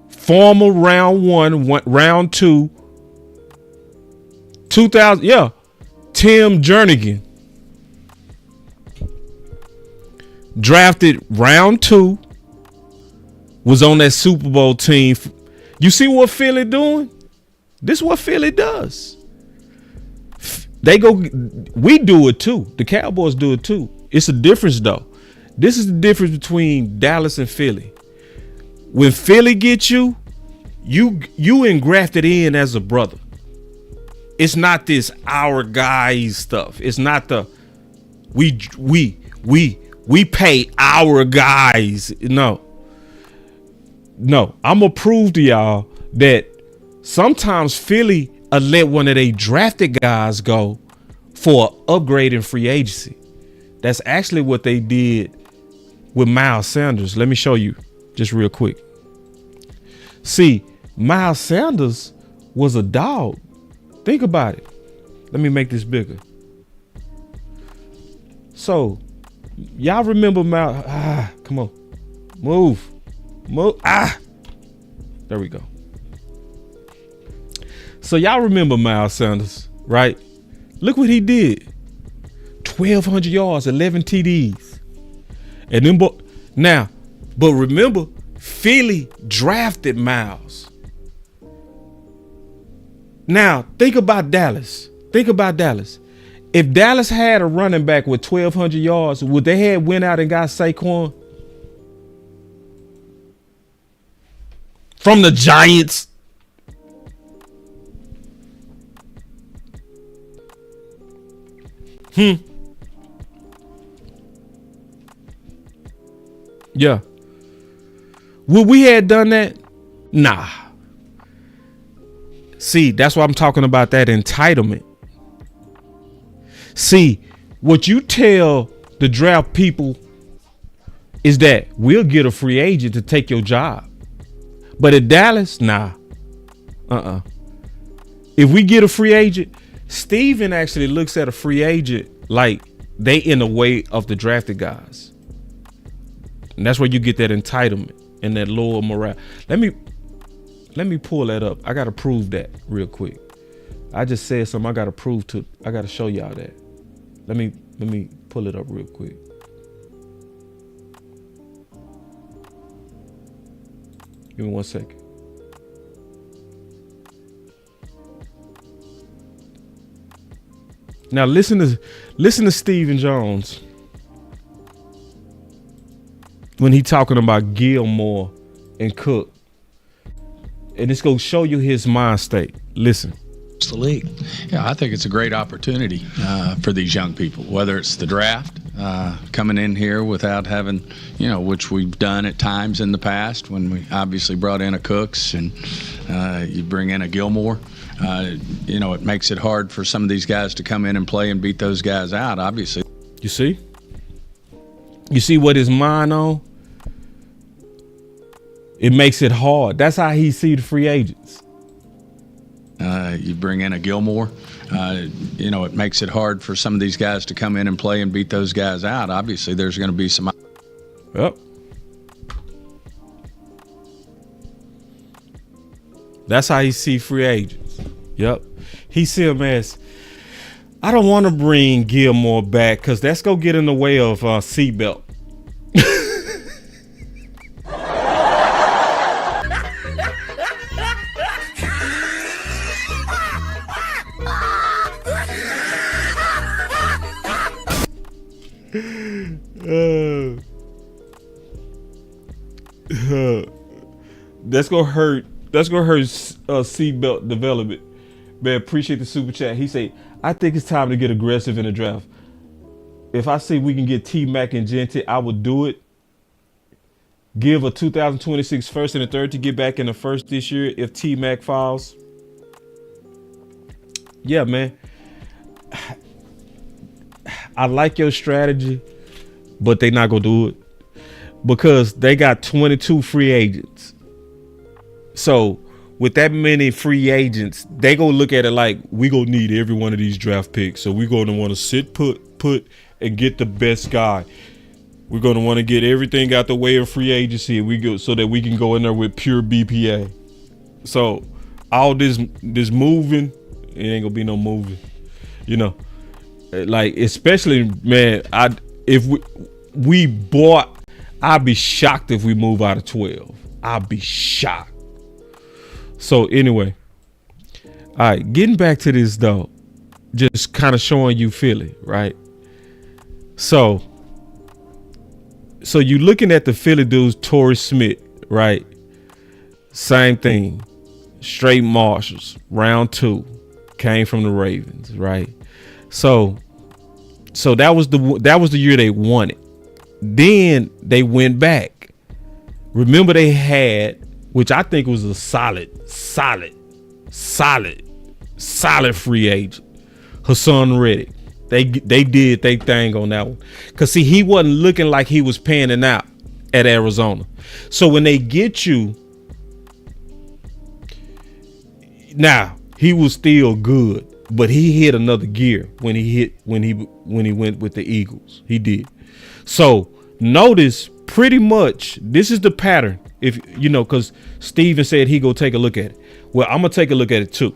Former round 1, round 2, 2000. Yeah. Tim Jernigan. Drafted round 2. Was on that Super Bowl team. You see what Philly doing? This is what Philly does. We do it too. The Cowboys do it too. It's a difference though. This is the difference between Dallas and Philly. When Philly gets you engrafted in as a brother. It's not this our guys stuff. It's not the we pay our guys. No, I'm gonna prove to y'all that sometimes Philly will let one of their drafted guys go for an upgrade in free agency. That's actually what they did with Miles Sanders. Let me show you just real quick. See, Miles Sanders was a dog. Think about it. Let me make this bigger. So, y'all remember Miles? Come on. Move. There we go. So y'all remember Miles Sanders, right? Look what he did. 1,200 yards, 11 TDs. And then, but remember, Philly drafted Miles. Now, think about Dallas. If Dallas had a running back with 1,200 yards, would they have went out and got Saquon? From the Giants? Yeah. Would we have done that? Nah. See, that's why I'm talking about that entitlement. See, what you tell the draft people is that we'll get a free agent to take your job. But at Dallas, nah. If we get a free agent, Steven actually looks at a free agent like they in the way of the drafted guys. And that's where you get that entitlement and that lower morale. Let me pull that up. I gotta prove that real quick. I just said something I gotta show y'all that. Let me pull it up real quick. Give me 1 second. Now listen to Stephen Jones when he talking about Gilmore and Cook. And it's going to show you his mind state. Listen. It's the league. Yeah, I think it's a great opportunity for these young people, whether it's the draft, coming in here without having, which we've done at times in the past when we obviously brought in a Cooks and you bring in a Gilmore. It makes it hard for some of these guys to come in and play and beat those guys out, obviously. You see? You see what his mind on? It makes it hard. That's how he see the free agents. You bring in a Gilmore, it makes it hard for some of these guys to come in and play and beat those guys out. Obviously, there's going to be some. Yep. That's how he see free agents. Yep. He see him as, I don't want to bring Gilmore back because that's going to get in the way of Seatbelt. That's gonna hurt. That's gonna hurt seatbelt development. Man, appreciate the super chat. He say, I think it's time to get aggressive in the draft. If I see we can get T-Mac and Gentry, I would do it. Give a 2026 first and a third to get back in the first this year if T-Mac falls. Yeah, man. I like your strategy, but they not gonna do it because they got 22 free agents. So with that many free agents, they gonna look at it like we gonna need every one of these draft picks. So we're gonna want to sit put and get the best guy. We're gonna want to get everything out the way of free agency, and we go so that we can go in there with pure BPA. So all this moving, it ain't gonna be no moving, Like especially, man, if we bought, I'd be shocked if we move out of 12. I'd be shocked. So anyway, all right, getting back to this though, just kind of showing you Philly, right? So you looking at the Philly dudes, Torrey Smith, right? Same thing, straight marshals, round 2, came from the Ravens, right? So that was the year they won it. Then they went back. Remember they had, which I think was a solid free agent, Hassan Reddick. They did their thing on that one. Cause see, he wasn't looking like he was panning out at Arizona. So when they get you, now he was still good, but he hit another gear when he went with the Eagles. He did. So notice pretty much this is the pattern. If because Steven said he go take a look at it. Well, I'm gonna take a look at it too.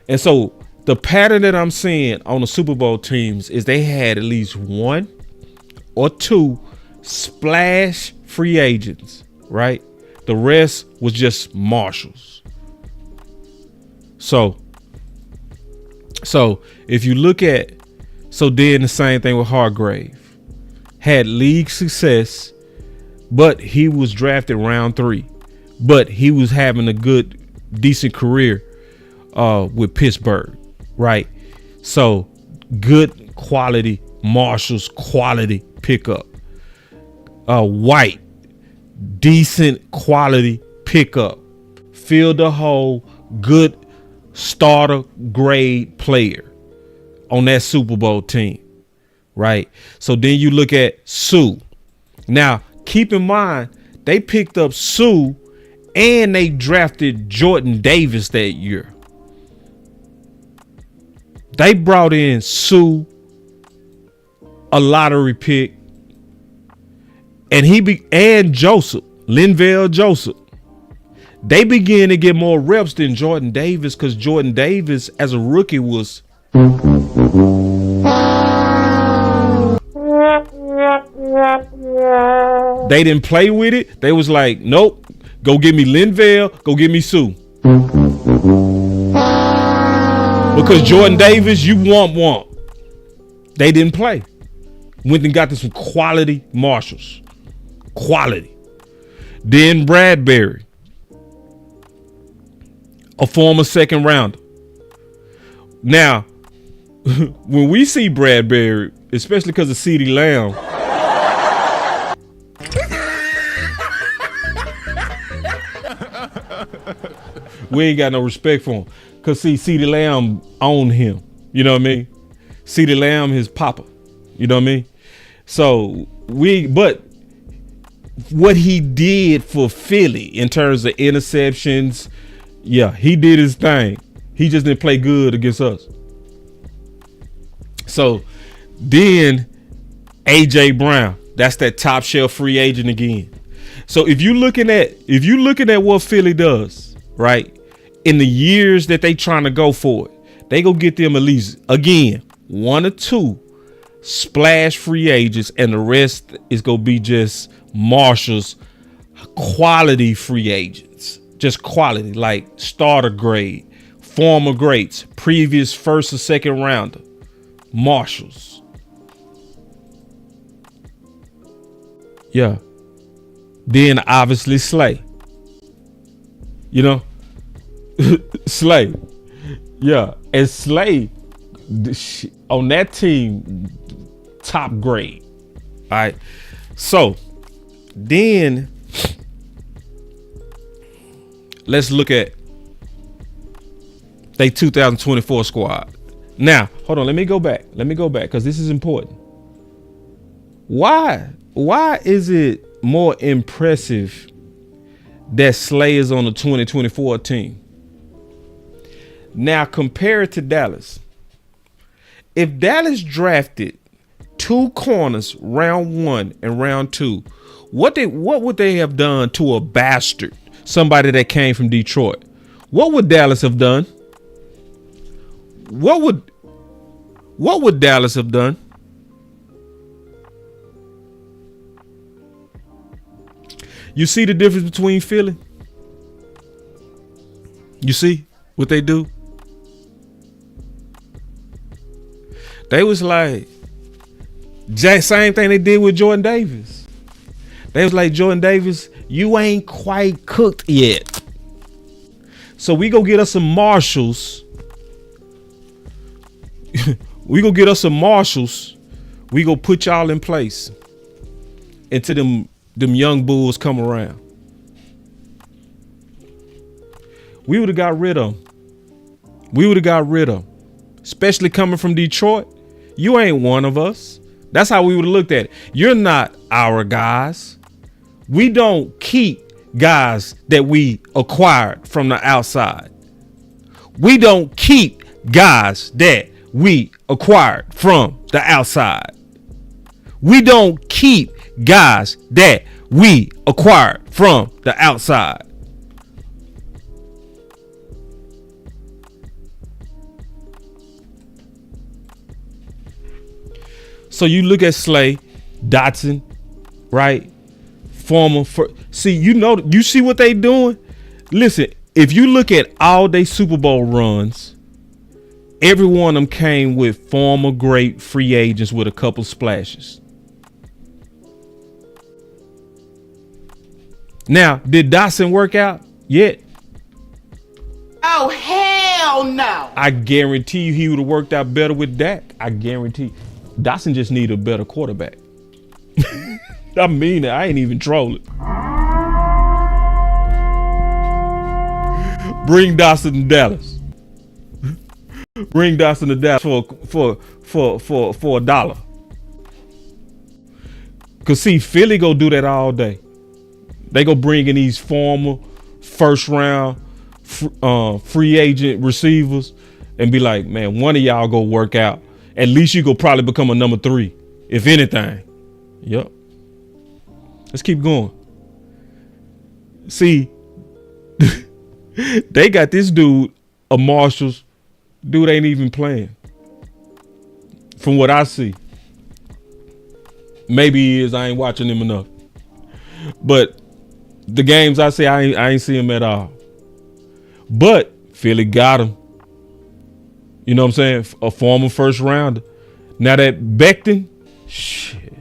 And so the pattern that I'm seeing on the Super Bowl teams is they had at least one or two splash free agents, right? The rest was just marshals. So if you look at, then the same thing with Hargrave. Had league success, but he was drafted round 3. But he was having a good, decent career with Pittsburgh, right? So good quality marshals, quality pickup. White, decent quality pickup. Fill the hole, good starter grade player on that Super Bowl team, right? So then you look at Sue. Now, keep in mind, they picked up Sue and they drafted Jordan Davis that year. They brought in Sue, a lottery pick, and Joseph, Linval Joseph. They began to get more reps than Jordan Davis because Jordan Davis, as a rookie, was they didn't play with it. They was like, nope, go get me Linval, go get me Sue. Because Jordan Davis, you want. They didn't play. Went and got some quality marshals. Quality. Then Bradbury, a former second rounder. Now, when we see Bradbury, especially because of CeeDee Lamb, we ain't got no respect for him. Because see, CeeDee Lamb owned him. You know what I mean? CeeDee Lamb, his papa. You know what I mean? So but what he did for Philly in terms of interceptions, yeah, he did his thing. He just didn't play good against us. So then AJ Brown, that's that top shelf free agent again. So if you looking at what Philly does, right? In the years that they trying to go for it, they go get them at least, again, 1 or 2 splash free agents, and the rest is gonna be just marshals, quality free agents, just quality, like starter grade, former greats, previous first or second rounder, marshals. Yeah. Then obviously Slay. You know, Slay. Yeah. And Slay on that team, top grade. All right. So then let's look at they 2024 squad. Now, hold on. Let me go back because this is important. Why is it more impressive that Slay is on the 2024 team? Now compare it to Dallas. If Dallas drafted 2 corners round 1 and round 2, what would they have done to a bastard, somebody that came from Detroit? What would Dallas have done? What would Dallas have done? You see the difference between Philly? You see what they do? They was like, same thing they did with Jordan Davis. They was like, Jordan Davis, you ain't quite cooked yet. So we go get us some marshals. We go put y'all in place until them young bulls come around. We would have got rid of them. Especially coming from Detroit. You ain't one of us. That's how we would have looked at it. You're not our guys. We don't keep guys that we acquired from the outside. We don't keep guys that we acquired from the outside. We don't keep guys that we acquired from the outside. So you look at Slay, Dotson, right? See, you see what they doing? Listen, if you look at all they Super Bowl runs, every one of them came with former great free agents with a couple splashes. Now, did Dotson work out yet? Oh, hell no. I guarantee you he would have worked out better with Dak. I guarantee. Dotson just need a better quarterback. I mean it. I ain't even trolling. Bring Dotson to Dallas. Bring Dotson to Dallas for $1. Cause see, Philly go do that all day. They go bring in these former first round free agent receivers and be like, man, one of y'all go work out. At least you go probably become a number 3, if anything. Yep. Let's keep going. See, they got this dude, a Marshalls. Dude ain't even playing. From what I see. Maybe he is. I ain't watching him enough. But the games I see, I ain't see him at all. But Philly got him. You know what I'm saying? A former first rounder. Now that Becton, shit.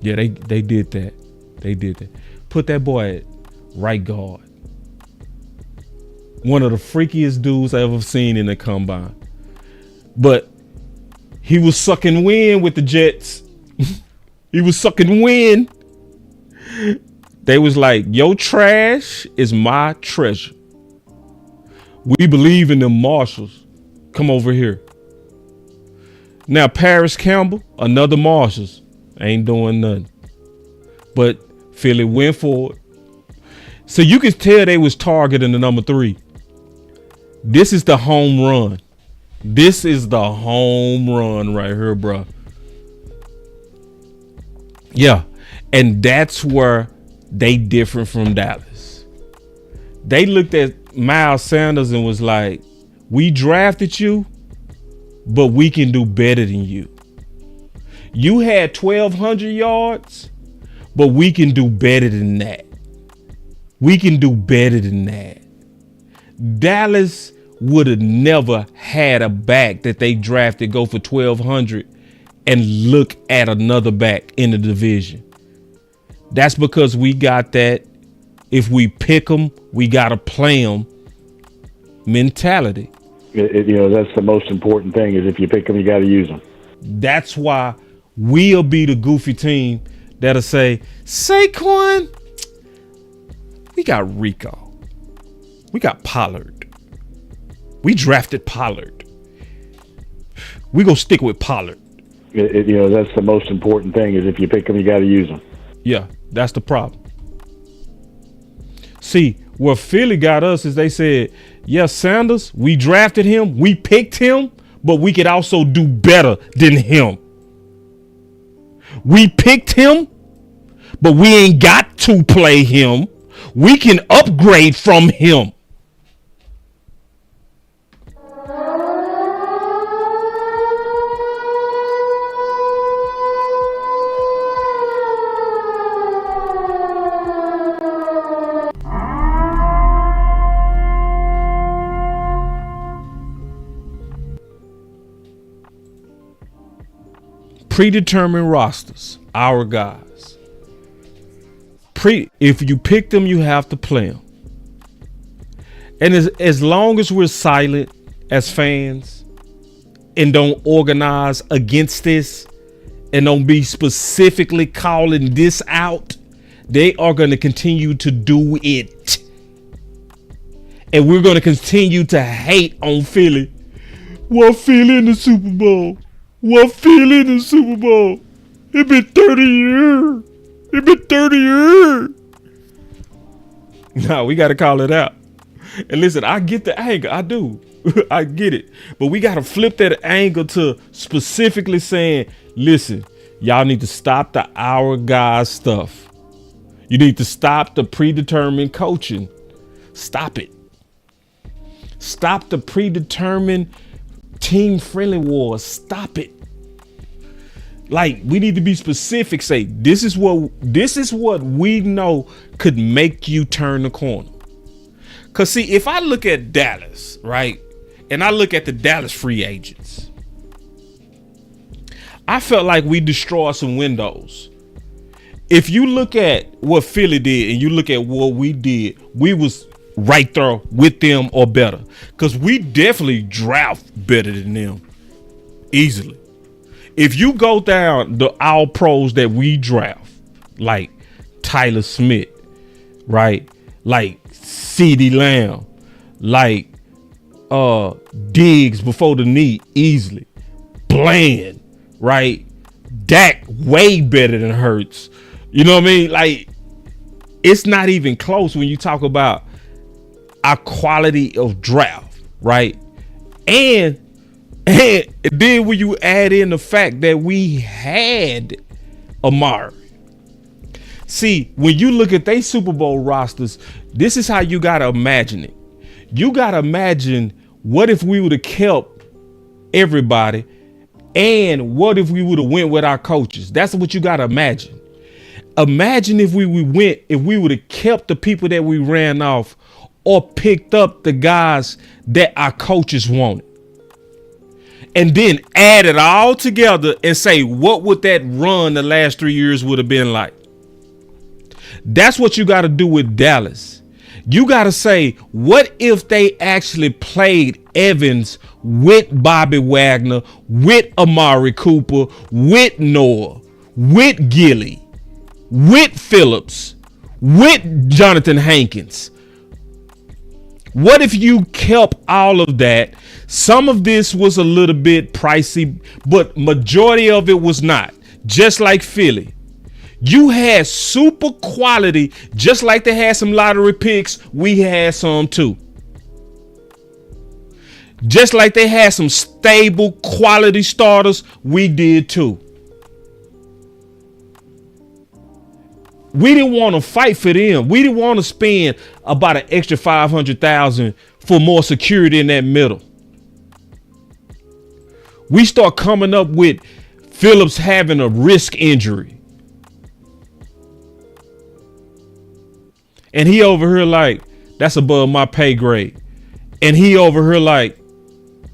Yeah, they did that. They did that. Put that boy at right guard. One of the freakiest dudes I ever seen in the combine. But he was sucking wind with the Jets. He was sucking wind. They was like, your trash is my treasure. We believe in them Marshalls. Come over here. Now, Paris Campbell, another Marshalls. Ain't doing nothing. But Philly went for it. So you can tell they was targeting the number 3. This is the home run. This is the home run right here, bro. Yeah. And that's where they different from Dallas. They looked at Miles Sanders and was like, we drafted you, but we can do better than you. You had 1,200 yards, but we can do better than that. We can do better than that. Dallas would have never had a back that they drafted go for 1,200 and look at another back in the division. That's because we got that if we pick them, we got to play them mentality. That's the most important thing is if you pick them, you got to use them. That's why we'll be the goofy team that'll say, Saquon, we got Rico. We got Pollard. We drafted Pollard. We gonna stick with Pollard. That's the most important thing is if you pick them, you got to use them. Yeah, that's the problem. See, what Philly got us is they said, yes, Sanders, we drafted him, we picked him, but we could also do better than him. We picked him, but we ain't got to play him. We can upgrade from him. Predetermined rosters, our guys. If you pick them, you have to play them. And as long as we're silent as fans and don't organize against this and don't be specifically calling this out, they are going to continue to do it. And we're going to continue to hate on Philly. What Philly in the Super Bowl? What Philly in the Super Bowl? It been 30 years. It been 30 years. No, we got to call it out. And listen, I get the anger. I do. I get it. But we got to flip that angle to specifically saying, listen, Y'all need to stop the our guys stuff. You need to stop the predetermined coaching. Stop it. Stop the predetermined team-friendly wars. Stop it. Like, we need to be specific. Say, this is what we know could make you turn the corner. Because, see, if I look at Dallas, right, and I look at the Dallas free agents, I felt like we destroyed some windows. If you look at what Philly did and you look at what we did, we was right there with them or better. Because we definitely draft better than them. Easily. If you go down the all pros that we draft, like Tyler Smith, right? Like CeeDee Lamb, like Diggs before the knee, easily. Bland, right? Dak way better than Hurts. You know what I mean? Like, it's not even close when you talk about our quality of draft, right? And then when you add in the fact that we had Amari. See, when you look at they Super Bowl rosters, this is how you got to imagine it. You got to imagine, what if we would have kept everybody, and what if we would have went with our coaches? That's what you got to imagine. Imagine if we would have kept the people that we ran off, or picked up the guys that our coaches wanted. And then add it all together and say, what would that run the last 3 years would have been like? That's what you got to do with Dallas. You got to say, what if they actually played Evans with Bobby Wagner, with Amari Cooper, with Noah, with Gilly, with Phillips, with Jonathan Hankins? What if you kept all of that? Some of this was a little bit pricey, but majority of it was not. Just like Philly. You had super quality, just like they had some lottery picks, we had some too. Just like they had some stable quality starters, we did too. We didn't want to fight for them. We didn't want to spend about an extra $500,000 for more security in that middle. We start coming up with Phillips having a wrist injury. And he over here like, that's above my pay grade. And he over here like,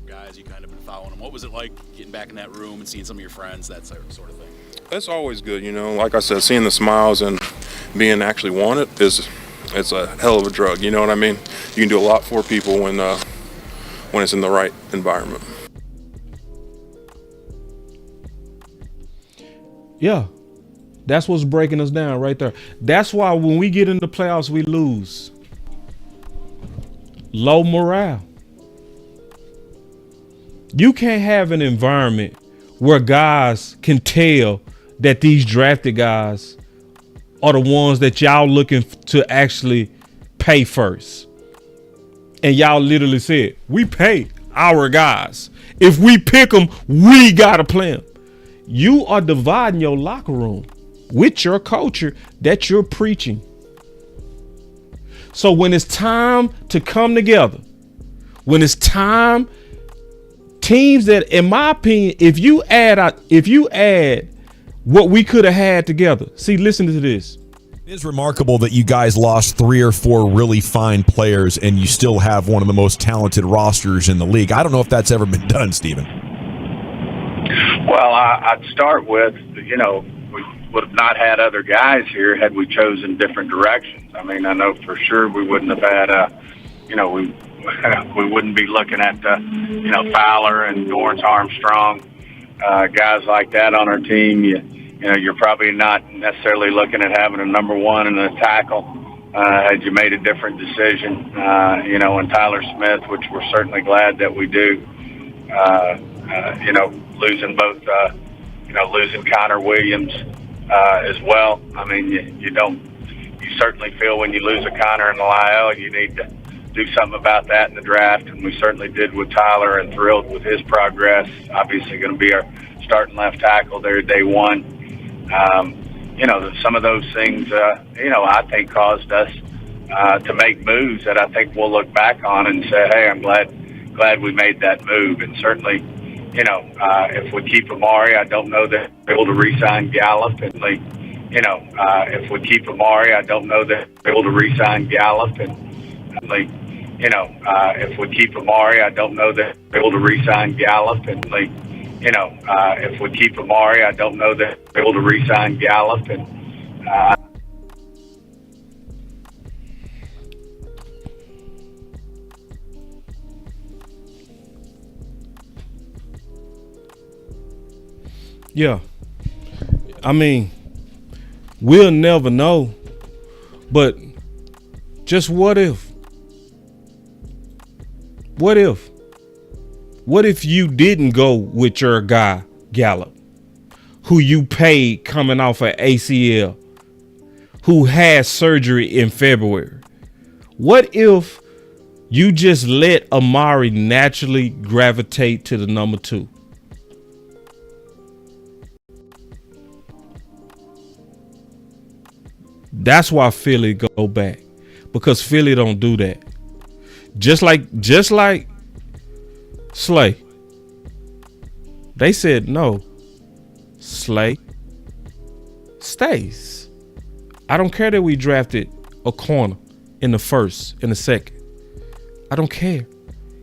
guys, you kind of been following him. What was it like getting back in that room and seeing some of your friends, that sort of thing? It's always good, you know. Like I said, seeing the smiles and being actually wanted it's a hell of a drug. You know what I mean? You can do a lot for people when it's in the right environment. yeah, that's what's breaking us down right there. That's why when we get in the playoffs, we lose. Low morale. You can't have an environment where guys can tell that these drafted guys are the ones that y'all looking to actually pay first. And y'all literally said, we pay our guys. If we pick them, we got to play them. You are dividing your locker room with your culture that you're preaching. So when it's time to come together, when it's time, teams that, in my opinion, if you add what we could have had together. See, listen to this. It is remarkable that you guys lost 3 or 4 really fine players and you still have one of the most talented rosters in the league. I don't know if that's ever been done, Steven. Well, I'd start with, we would have not had other guys here had we chosen different directions. I mean, I know for sure we wouldn't have had, we wouldn't be looking at, Fowler and Dorrance Armstrong, guys like that on our team. You're probably not necessarily looking at having a number one and a tackle had you made a different decision, and Tyler Smith, which we're certainly glad that we do. Losing both, losing Connor Williams as well. I mean, you certainly feel when you lose a Connor in the IL, you need to do something about that in the draft, and we certainly did with Tyler and thrilled with his progress. Obviously going to be our starting left tackle there day one. Some of those things, I think caused us to make moves that I think we'll look back on and say, hey, I'm glad we made that move. And certainly, if we keep Amari, I don't know that we're able to re-sign Gallup. And if we keep Amari, I don't know that we're able to re-sign Gallup. And if we keep Amari, I don't know that we're able to re-sign Gallup. And if we keep Amari, I don't know that we're able to re-sign Gallup. And Yeah. I mean, we'll never know. But just what if? What if? What if you didn't go with your guy, Gallup, who you paid coming off an ACL, who had surgery in February? What if you just let Amari naturally gravitate to the number 2? That's why Philly go back, because Philly don't do that. Just like Slay. They said no. Slay stays. I don't care that we drafted a corner in the first, in the second. I don't care.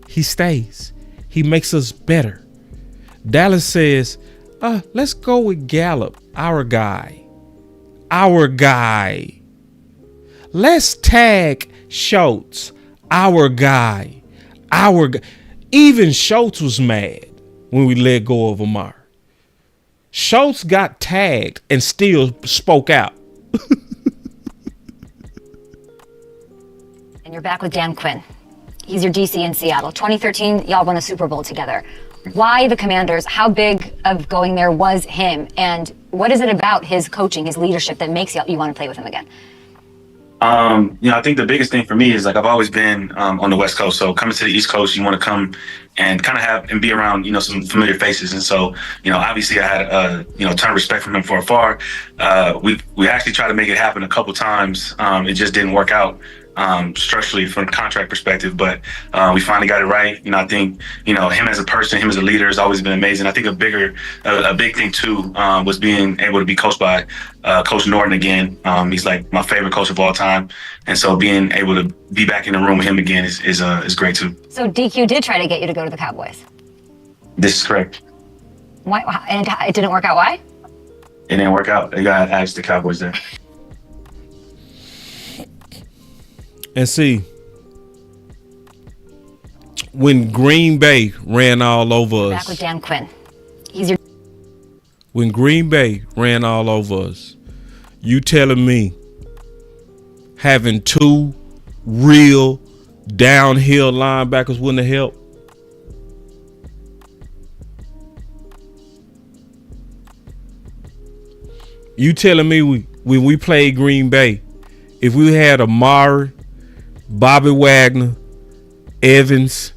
He stays. He makes us better. Dallas says, let's go with Gallup, our guy. Our guy. Let's tag Schultz, our guy. Our guy. Even Schultz was mad when we let go of Amari. Schultz got tagged and still spoke out. And you're back with Dan Quinn. He's your DC in Seattle. 2013, y'all won a Super Bowl together. Why the Commanders? How big of going there was him? And what is it about his coaching, his leadership that makes you want to play with him again? I think the biggest thing for me is I've always been on the West Coast. So coming to the East Coast, you want to come and kind of have and be around, some familiar faces. And so, obviously I had a ton of respect from him from afar. We actually tried to make it happen a couple times. It just didn't work out structurally from a contract perspective, but we finally got it right. I think, him as a person, him as a leader has always been amazing. I think a big thing too was being able to be coached by Coach Norton again. He's like my favorite coach of all time. And so being able to be back in the room with him again is great too. So DQ did try to get you to go to the Cowboys. This is correct. Why? And it didn't work out. Why? It didn't work out. You got to ask the Cowboys there. And see, when Green Bay ran all over us. Back with Dan Quinn. When Green Bay ran all over us, you telling me having 2 real downhill linebackers wouldn't have helped? You telling me when we played Green Bay, if we had Amari, Bobby Wagner, Evans,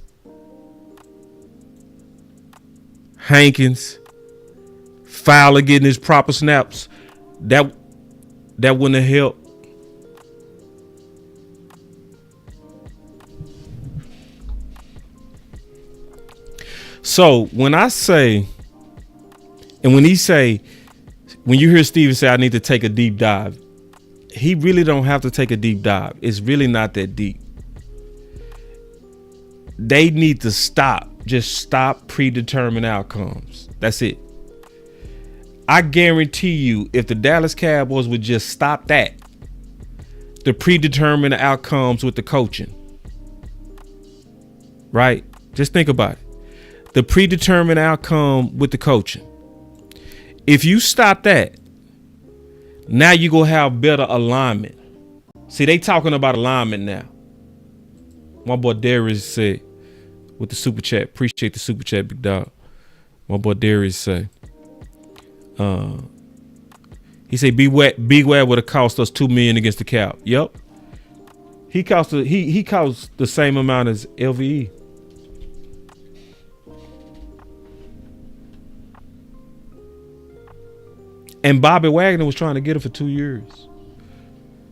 Hankins, Fowler getting his proper snaps, that wouldn't have helped. So when I say, and when you hear Steven say, I need to take a deep dive, he really don't have to take a deep dive. It's really not that deep. They need to stop. Just stop predetermined outcomes. That's it. I guarantee you, if the Dallas Cowboys would just stop that, the predetermined outcomes with the coaching, right? Just think about it. The predetermined outcome with the coaching. If you stop that, now you're going to have better alignment. See, they talking about alignment now. My boy Darius said with the super chat. Appreciate the super chat, big dog. My boy Darius said. He said Big Wad would have cost us $2 million against the Cow. Yep. He cost the same amount as LVE. And Bobby Wagner was trying to get him for 2 years.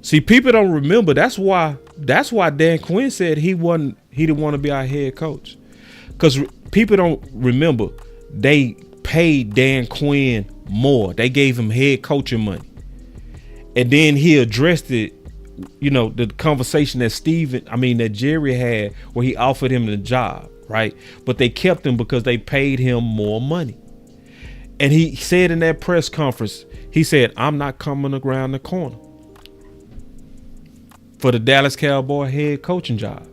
See, people don't remember. That's why Dan Quinn said he didn't want to be our head coach. Because people don't remember, they paid Dan Quinn more. They gave him head coaching money. And then he addressed it, the conversation that Jerry had where he offered him the job, right? But they kept him because they paid him more money. And he said in that press conference, he said, I'm not coming around the corner for the Dallas Cowboy head coaching job.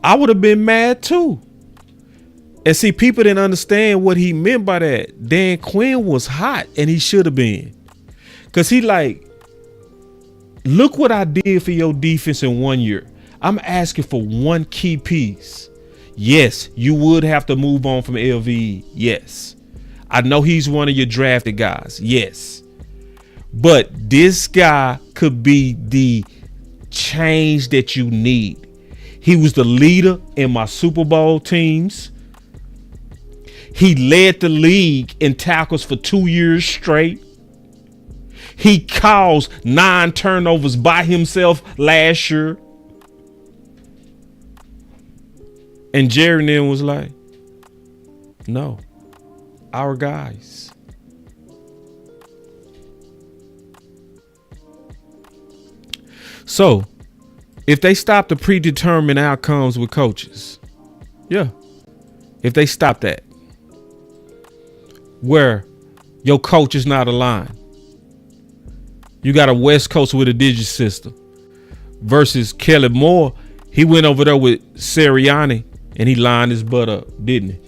I would have been mad too. And see, people didn't understand what he meant by that. Dan Quinn was hot, and he should have been. Because he look what I did for your defense in 1 year. I'm asking for one key piece. Yes, you would have to move on from LVE. Yes. I know he's one of your drafted guys. Yes. But this guy could be the change that you need. He was the leader in my Super Bowl teams. He led the league in tackles for 2 years straight. He caused 9 turnovers by himself last year. And Jerry then was like, no, our guys. So if they stop the predetermined outcomes with coaches, if they stop that, where your coach is not aligned, you got a West Coast with a digit system versus Kelly Moore. He went over there with Sirianni and he lined his butt up, didn't he?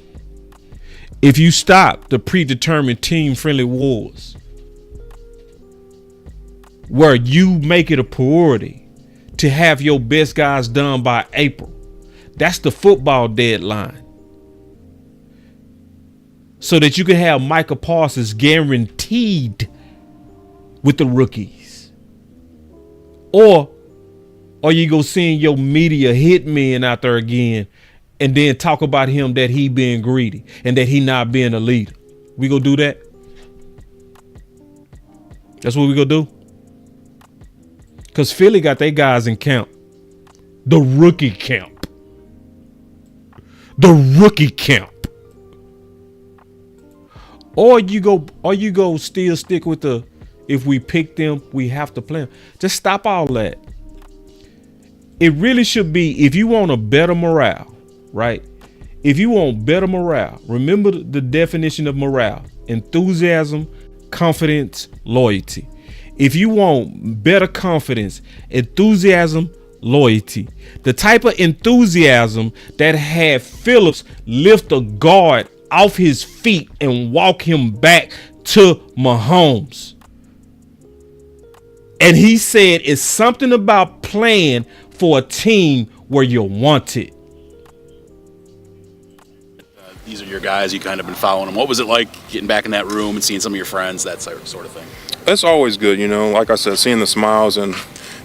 If you stop the predetermined team-friendly wars, where you make it a priority to have your best guys done by April, that's the football deadline, so that you can have Micah Parsons guaranteed with the rookies. Or you go seeing your media hitmen out there again and then talk about him that he being greedy and that he not being a leader. We gonna do that? That's what we gonna do? Because Philly got their guys in camp. The rookie camp. The rookie camp. Or you go still stick with the, if we pick them, we have to play them. Just stop all that. It really should be, if you want a better morale, right? If you want better morale, remember the definition of morale: enthusiasm, confidence, loyalty. If you want better confidence, enthusiasm, loyalty, the type of enthusiasm that had Phillips lift a guard off his feet and walk him back to Mahomes. And he said it's something about playing for a team where you're wanted. These are your guys. You kind of been following them. What was it like getting back in that room and seeing some of your friends, that sort of thing? It's always good, like I said, seeing the smiles and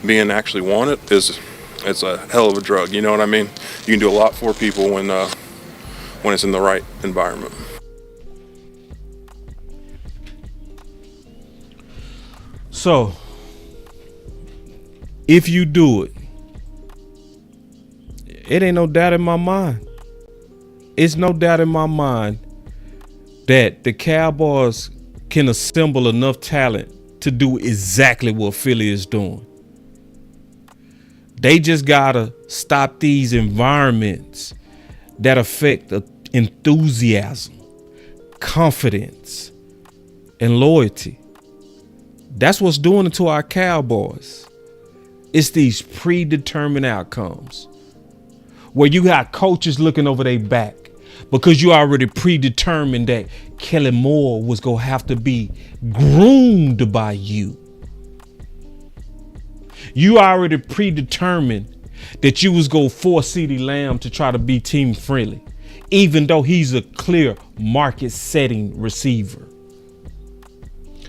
being actually wanted it's a hell of a drug. You know what I mean? You can do a lot for people when it's in the right environment. So if you do it, it ain't no doubt in my mind. It's no doubt in my mind that the Cowboys can assemble enough talent to do exactly what Philly is doing. They just gotta stop these environments that affect enthusiasm, confidence, and loyalty. That's what's doing it to our Cowboys. It's these predetermined outcomes where you got coaches looking over their back because you already predetermined that Kelly Moore was going to have to be groomed by you. You already predetermined that you was going to force CeeDee Lamb to try to be team friendly, even though he's a clear market setting receiver.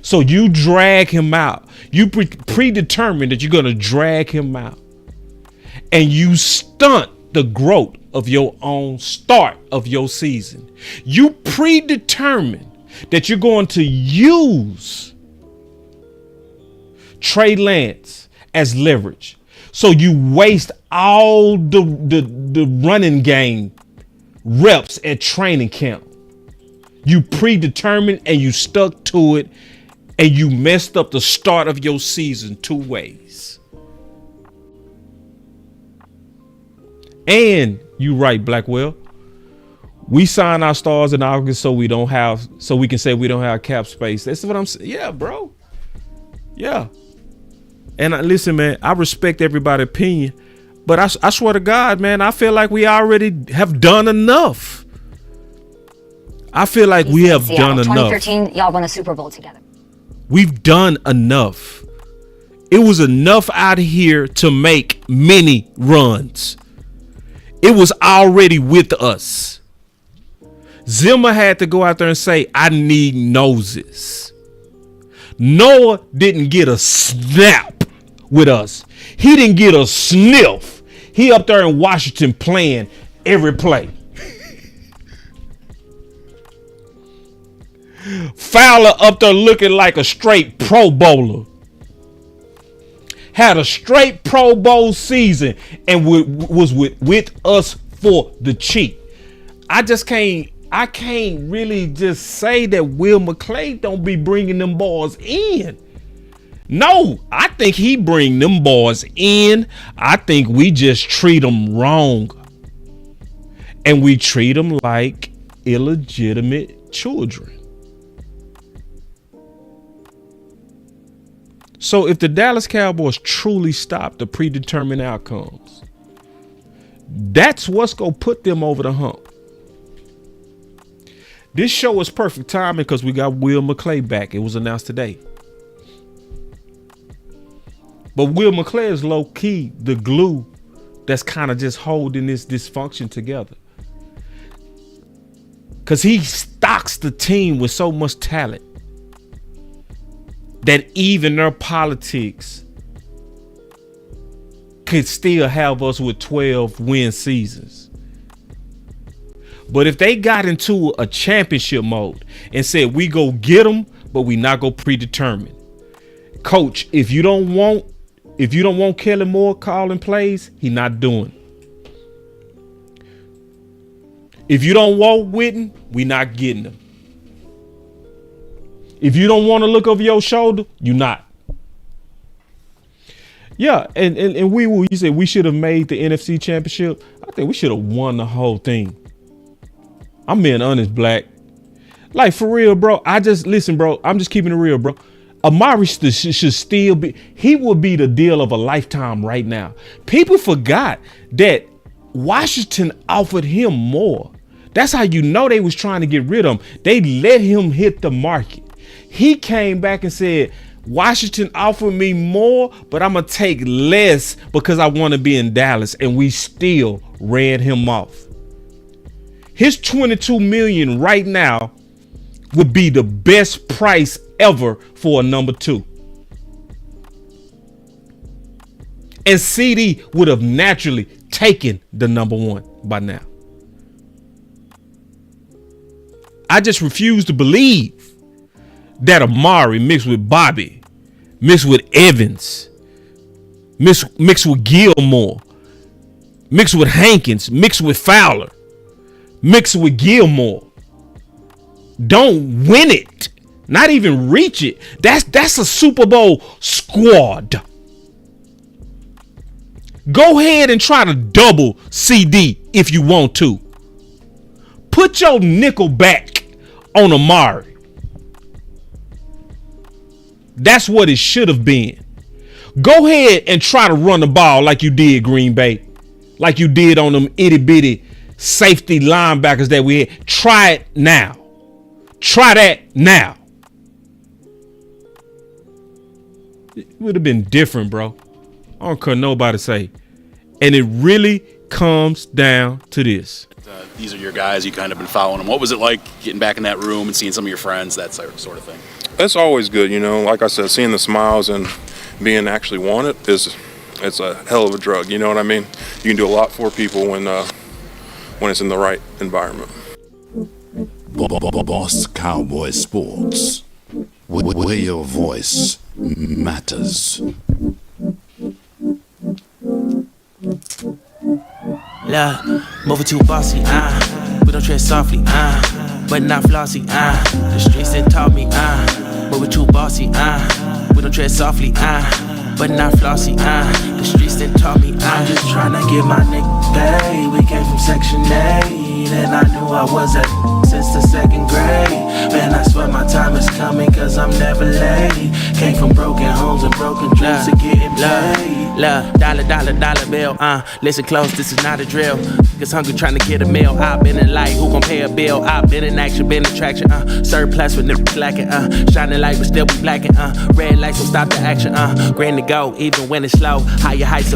So you drag him out. You predetermined that you're going to drag him out, and you stunt the growth of your own start of your season. You predetermined that you're going to use Trey Lance as leverage. So you waste all the running game reps at training camp. You predetermined and you stuck to it, and you messed up the start of your season 2 ways. And you right, Blackwell. We sign our stars in August so we can say we don't have cap space. That's what I'm saying. Yeah, bro. Yeah. And listen, man, I respect everybody's opinion, but I swear to God, man, I feel like we already have done enough. I feel like we have done enough. 2013, y'all won a Super Bowl together. We've done enough. It was enough out here to make many runs. It was already with us. Zimmer had to go out there and say, I need noses. Noah didn't get a snap with us. He didn't get a sniff. He up there in Washington playing every play. Fowler up there looking like a straight Pro Bowler. Had a straight Pro Bowl season and was with us for the cheat. I can't really just say that Will McClay don't be bringing them boys in. No, I think he bring them boys in. I think we just treat them wrong. And we treat them like illegitimate children. So if the Dallas Cowboys truly stop the predetermined outcomes, that's what's going to put them over the hump. This show is perfect timing because we got Will McClay back. It was announced today. But Will McClay is low key the glue that's kind of just holding this dysfunction together. Because he stocks the team with so much talent that even their politics could still have us with 12 win seasons. But if they got into a championship mode and said, we go get them, but we not go predetermined. Coach, if you don't want Kellen Moore calling plays, he not doing. If you don't want Witten, we not getting them. If you don't want to look over your shoulder, you not. Yeah, and you said we should have made the NFC championship. I think we should have won the whole thing. I'm being honest, Black. Like, for real, bro. Listen, bro. I'm just keeping it real, bro. Amari should still be. He would be the deal of a lifetime right now. People forgot that Washington offered him more. That's how you know they was trying to get rid of him. They let him hit the market. He came back and said, Washington offered me more, but I'm going to take less because I want to be in Dallas. And we still ran him off. His $22 million right now would be the best price ever for a number 2. And CD would have naturally taken the number 1 by now. I just refuse to believe that Amari mixed with Bobby, mixed with Evans, mixed with Gilmore, mixed with Hankins, mixed with Fowler, mixed with Gilmore, don't win it, not even reach it. That's a Super Bowl squad. Go ahead and try to double CD if you want to. Put your nickel back on Amari. That's what it should have been. Go ahead and try to run the ball like you did Green Bay, like you did on them itty bitty safety linebackers that we had. Try it now. Try that now. It would have been different, bro. I don't care nobody say. And it really comes down to this. These are your guys. You kind of been following them. What was it like getting back in that room and seeing some of your friends, that sort of thing? It's always good, you know. Like I said, seeing the smiles and being actually wanted it's a hell of a drug. You know what I mean? You can do a lot for people when it's in the right environment. Boss Cowboy Sports, where your voice matters. Love, moving too bossy, we don't tread softly, but not flossy, the streets done taught me, moving too bossy, we don't tread softly, but not flossy, the streets done taught me, I'm just tryna get my nigga paid. We came from Section 8, and I knew I was at since the 2nd grade. Man, I swear my time is coming, cause I'm never late. Came from broken homes and broken dreams to getting paid. Love, dollar bill, listen close, this is not a drill. Niggas hungry trying to get a meal. I've been in light, who gon' pay a bill? I've been in action, been in traction, surplus with niggas lacking, shining light but still be blacking, red lights will stop the action, grand to go, even when it's slow, higher heights